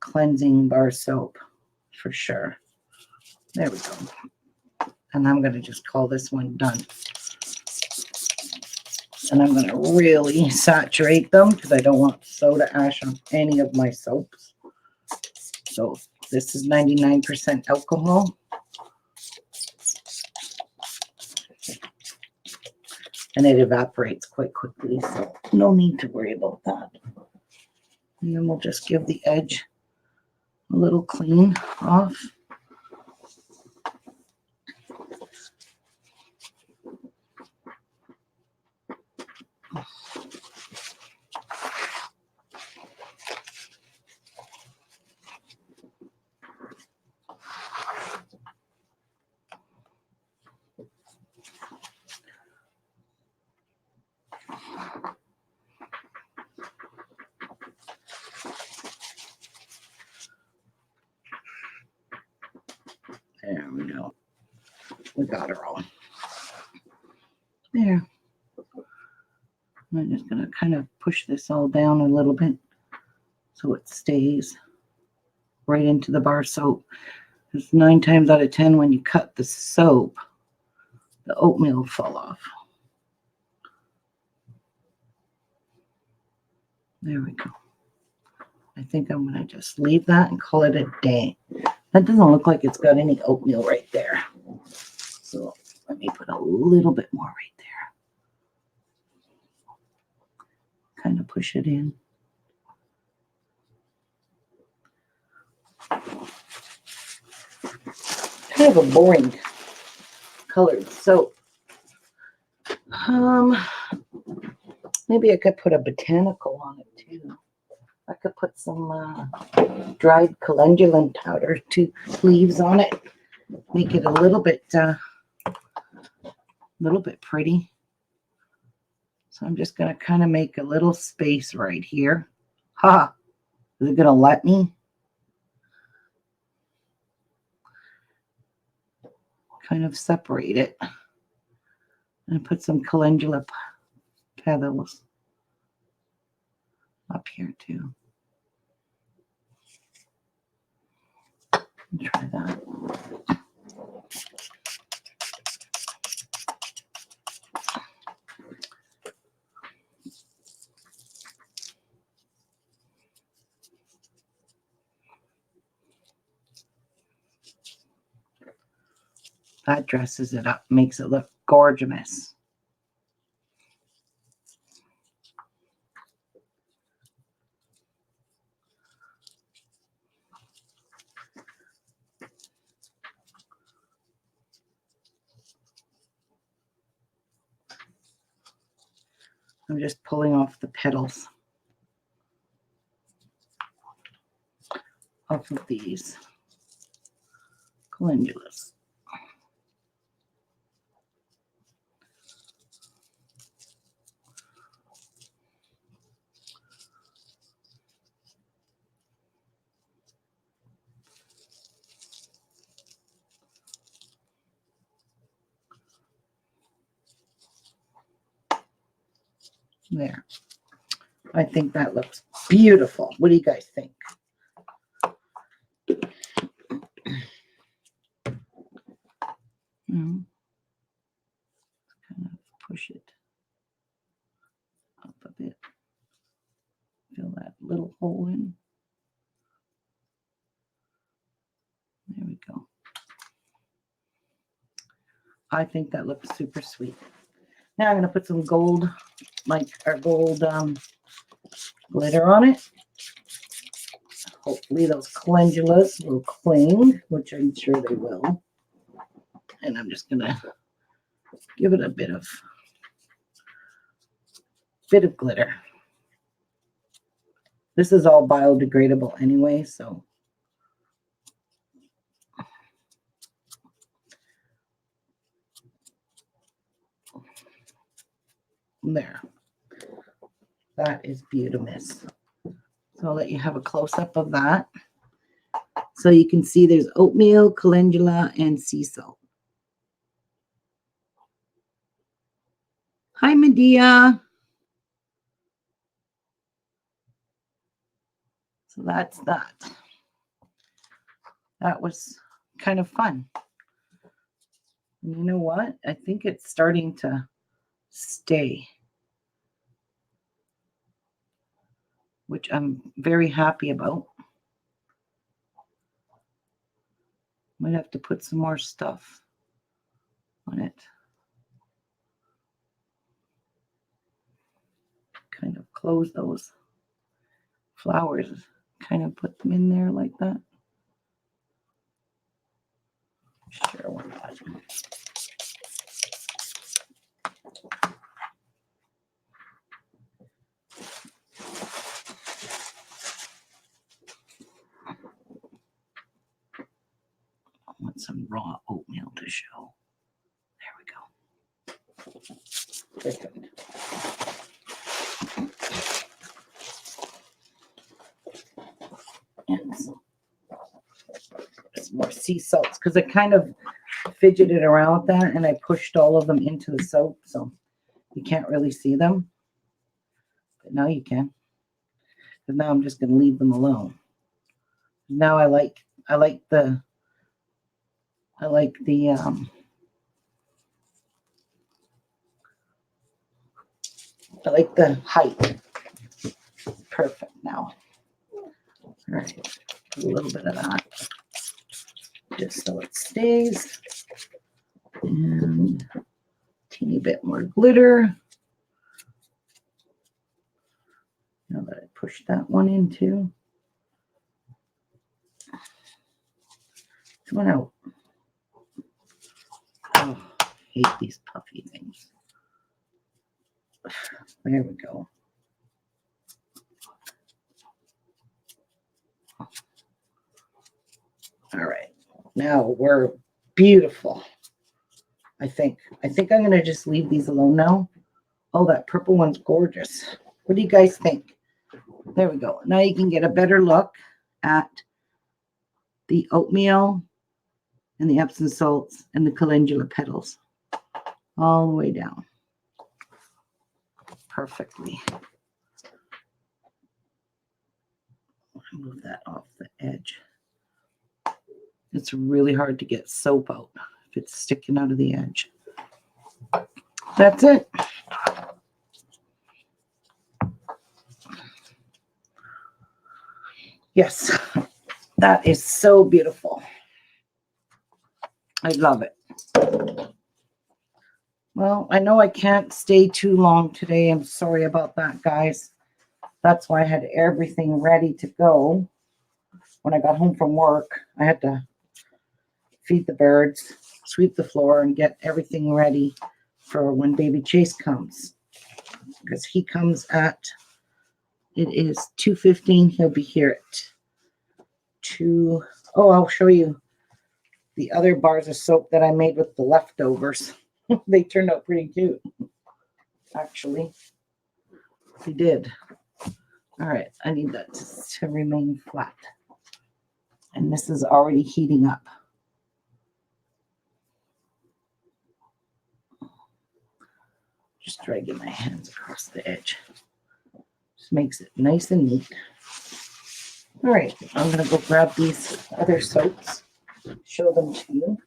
cleansing bar soap for sure. There we go. And I'm going to just call this one done. And I'm going to really saturate them because I don't want soda ash on any of my soaps. So this is 99% alcohol. And it evaporates quite quickly, so no need to worry about that. And then we'll just give the edge a little clean off. There we go. We got her all. There. I'm just going to kind of push this all down a little bit so it stays right into the bar soap. Because 9 times out of 10 when you cut the soap, the oatmeal will fall off. There we go. I think I'm going to just leave that and call it a day. That doesn't look like it's got any oatmeal right there. So let me put a little bit more right there. Kind of push it in. Kind of a boring colored soap. Maybe I could put a botanical on it too. I could put some dried calendula powder, 2 leaves on it. Make it a little bit A little bit pretty. So I'm just going to kind of make a little space right here. Ha! Is it going to let me? Kind of separate it. And put some calendula petals up here too. Try that. That dresses it up, makes it look gorgeous. I'm just pulling off the petals off of these calendulas. There. I think that looks beautiful. What do you guys think? Kind of push it up a bit. Fill that little hole in. There we go. I think that looks super sweet. Now I'm going to put some gold, like our gold glitter on it. Hopefully those calendulas will cling, which I'm sure they will. And I'm just going to give it a bit of glitter. This is all biodegradable anyway, so there. That is beautiful. So I'll let you have a close-up of that. So you can see there's oatmeal, calendula, and sea salt. Hi, Medea. So that's that. That was kind of fun. And you know what? I think it's starting to stay, which I'm very happy about. Might have to put some more stuff on it. Kind of close those flowers, kind of put them in there like that. Sure, why not? I want some raw oatmeal to show. There we go. Perfect. And some more sea salts because I kind of fidgeted around with that and I pushed all of them into the soap, so you can't really see them. But now you can. But now I'm just going to leave them alone. Now I like the height. Perfect now. All right, put a little bit of that just so it stays. And a teeny bit more glitter. Now that I push that one in too. Come on out. Oh, I hate these puffy things. There we go. All right, now we're beautiful. I think I'm going to just leave these alone now. Oh, that purple one's gorgeous. What do you guys think? There we go. Now you can get a better look at the oatmeal and the Epsom salts and the calendula petals all the way down perfectly. Move that off the edge. It's really hard to get soap out if it's sticking out of the edge. That's it. Yes, that is so beautiful. I love it. Well, I know I can't stay too long today. I'm sorry about that, guys. That's why I had everything ready to go. When I got home from work, I had to feed the birds, sweep the floor, and get everything ready for when baby Chase comes. Because he comes at, it is 2:15. He'll be here at 2. Oh, I'll show you the other bars of soap that I made with the leftovers. They turned out pretty cute, actually. They did. All right, I need that to remain flat. And this is already heating up. Just dragging my hands across the edge. Just makes it nice and neat. All right, I'm going to go grab these other soaps, show them to you,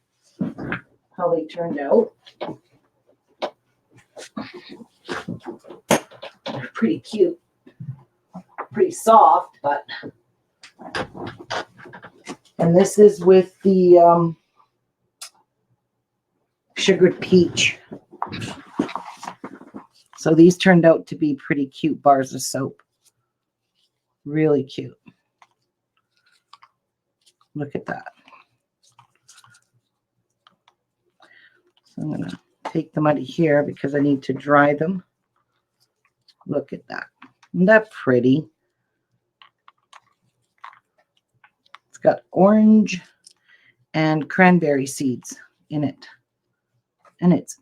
how they turned out. They're pretty cute, pretty soft, but... And this is with the sugared peach. So these turned out to be pretty cute bars of soap. Really cute. Look at that. So I'm going to take them out of here because I need to dry them. Look at that. Isn't that pretty? It's got orange and cranberry seeds in it. And it's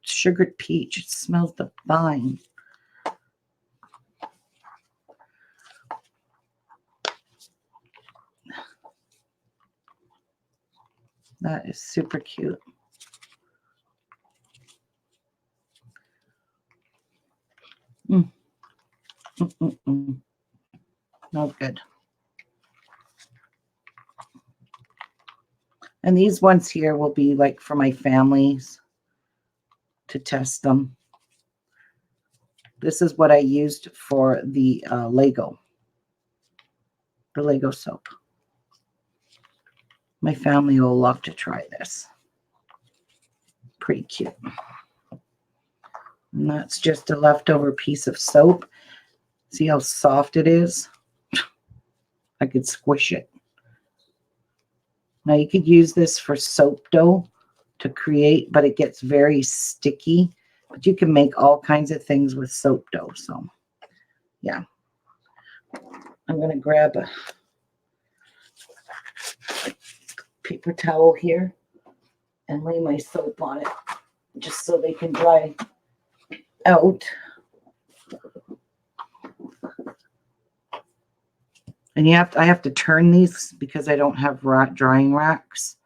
sugared peach. It smells divine. That is super cute. Not good. And these ones here will be like for my families to test them. This is what I used for the Lego soap. My family will love to try this. Pretty cute. And that's just a leftover piece of soap. See how soft it is? I could squish it. Now you could use this for soap dough to create, but it gets very sticky. But you can make all kinds of things with soap dough. So, yeah. I'm going to grab a paper towel here and lay my soap on it just so they can dry out. And I have to turn these because I don't have drying racks.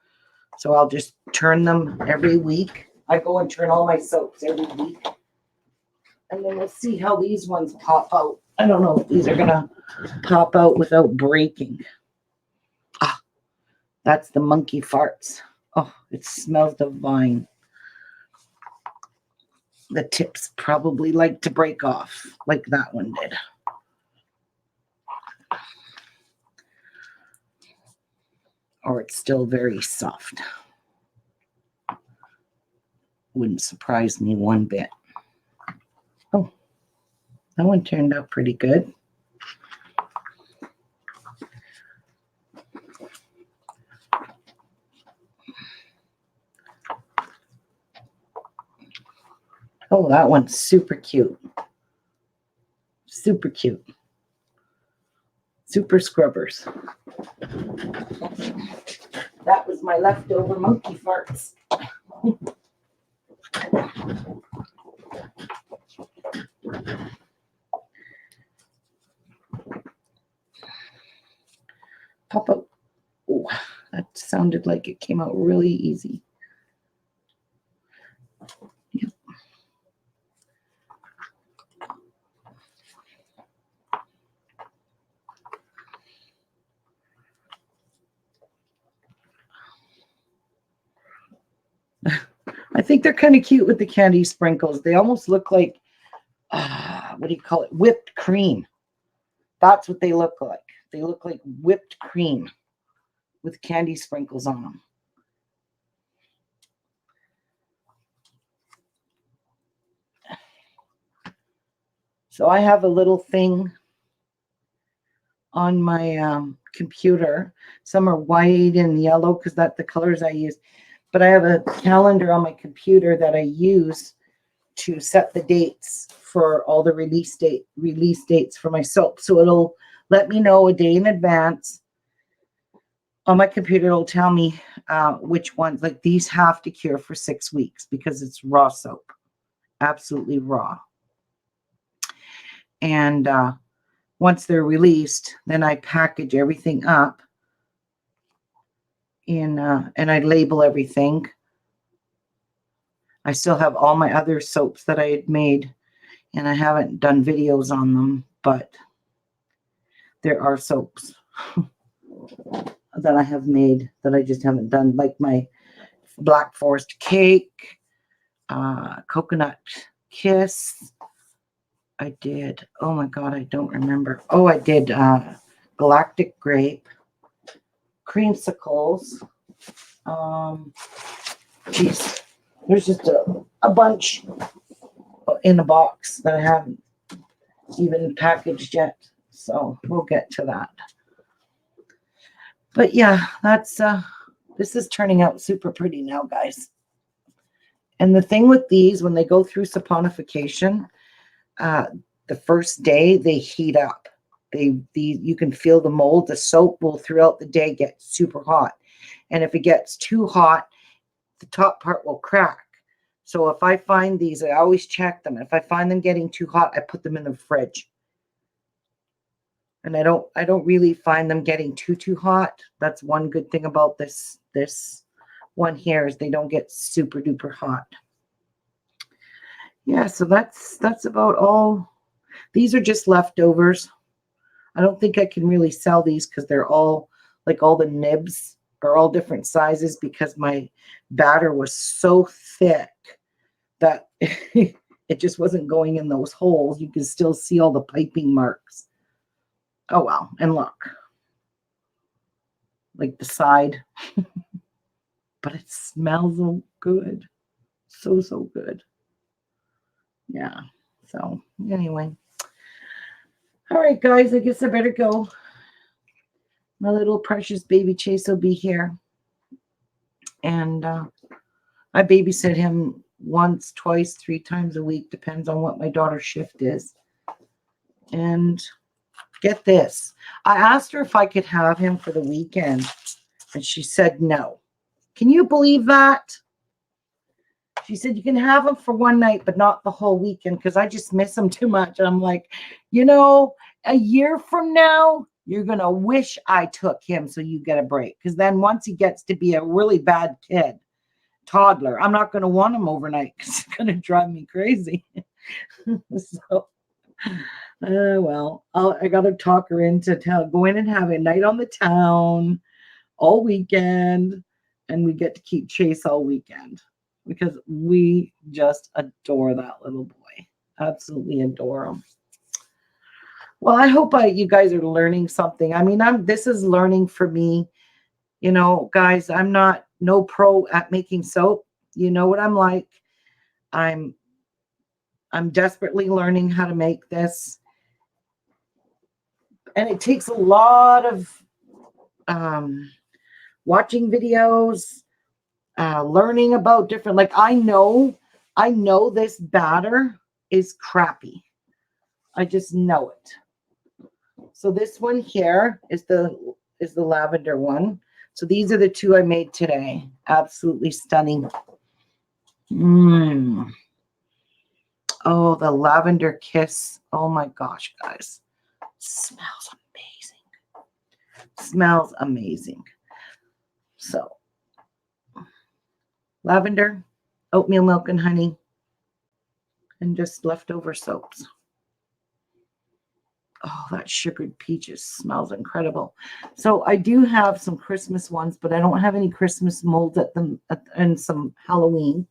So I'll just turn them every week. I go and turn all my soaps every week. And then we'll see how these ones pop out. I don't know if these are going to pop out without breaking. Ah, that's the monkey farts. Oh, it smells divine. The tips probably like to break off like that one did. Or it's still very soft. Wouldn't surprise me one bit. Oh, that one turned out pretty good. Oh, that one's super cute. Super cute. Super scrubbers. That was my leftover monkey farts. Pop out. Oh, that sounded like it came out really easy. Yep. I think they're kind of cute with the candy sprinkles. They almost look like, what do you call it? Whipped cream. That's what they look like. They look like whipped cream with candy sprinkles on them. So I have a little thing on my computer. Some are white and yellow because that's the colors I use. But I have a calendar on my computer that I use to set the dates for all the release dates for my soap. So it'll let me know a day in advance. On my computer, it'll tell me which ones. Like these have to cure for 6 weeks because it's raw soap. Absolutely raw. And once they're released, then I package everything up and I label everything. I still have all my other soaps that I had made, and I haven't done videos on them, but there are soaps that I have made that I just haven't done, like my Black Forest Cake, Coconut Kiss. I did, oh my God, I don't remember. Oh, I did Galactic Grape, Creamsicles. Geez, there's just a bunch in a box that I haven't even packaged yet. So we'll get to that. But yeah, that's this is turning out super pretty now, guys. And the thing with these, when they go through saponification, the first day they heat up. You can feel the mold. The soap will throughout the day get super hot. And if it gets too hot, the top part will crack. So if I find these, I always check them. If I find them getting too hot, I put them in the fridge. And I don't really find them getting too hot. That's one good thing about this one here is they don't get super duper hot. Yeah, so that's about all. These are just leftovers. I don't think I can really sell these because they're all, like all the nibs are all different sizes because my batter was so thick that it just wasn't going in those holes. You can still see all the piping marks. Oh, well, and look. Like the side. But it smells so good. So good. Yeah. So, anyway. All right, guys. I guess I better go. My little precious baby Chase will be here. And I babysit him once, twice, 3 times a week. Depends on what my daughter's shift is. And get this. I asked her if I could have him for the weekend. And she said no. Can you believe that? She said, you can have him for one night, but not the whole weekend because I just miss him too much. And I'm like, a year from now, you're going to wish I took him so you get a break. Because then once he gets to be a really bad kid, toddler, I'm not going to want him overnight because it's going to drive me crazy. So, well, I got to talk her into go in and have a night on the town all weekend. And we get to keep Chase all weekend. Because we just adore that little boy. Absolutely adore him. Well, I hope you guys are learning something. I mean, this is learning for me. Guys, I'm not no pro at making soap. You know what I'm like. I'm desperately learning how to make this. And it takes a lot of watching videos, learning about different, like I know this batter is crappy. I just know it. So this one here is the lavender one. So these are the 2 I made today. Absolutely stunning. Mmm. Oh, the lavender kiss. Oh my gosh, guys. Smells amazing. Smells amazing. So, lavender, oatmeal milk and honey, and just leftover soaps. Oh, that sugared peaches smells incredible. So I do have some Christmas ones, but I don't have any Christmas molds at them and some Halloween.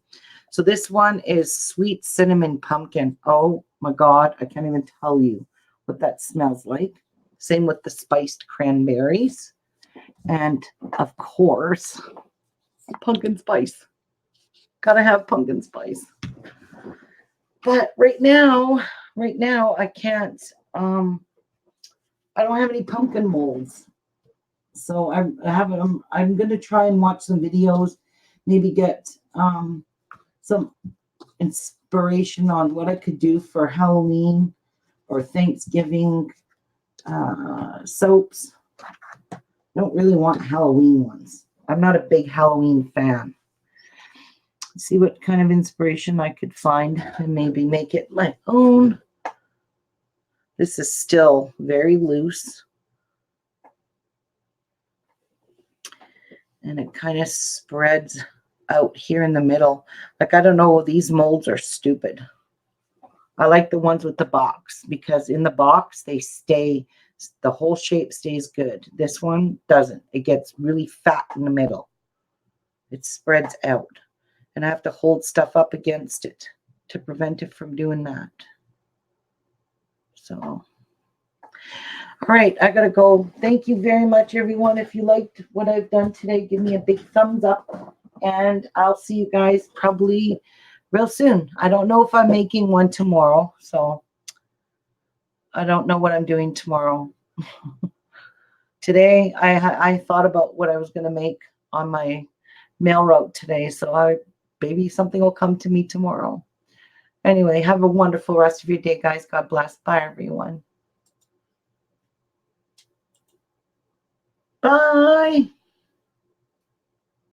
So this one is sweet cinnamon pumpkin. Oh my God, I can't even tell you what that smells like. Same with the spiced cranberries. And of course, pumpkin spice. Gotta have pumpkin spice. But right now I can't, I don't have any pumpkin molds. So I'm going to try and watch some videos, maybe get some inspiration on what I could do for Halloween or Thanksgiving soaps. I don't really want Halloween ones. I'm not a big Halloween fan. See what kind of inspiration I could find and maybe make it my own. This is still very loose. And it kind of spreads out here in the middle. Like, I don't know, these molds are stupid. I like the ones with the box because in the box, they stay, the whole shape stays good. This one doesn't. It gets really fat in the middle. It spreads out. And I have to hold stuff up against it to prevent it from doing that. So, all right, I got to go. Thank you very much, everyone. If you liked what I've done today, give me a big thumbs up. And I'll see you guys probably real soon. I don't know if I'm making one tomorrow. So, I don't know what I'm doing tomorrow. Today, I thought about what I was going to make on my mail route today. So, maybe something will come to me tomorrow. Anyway, have a wonderful rest of your day, guys. God bless. Bye, everyone. Bye.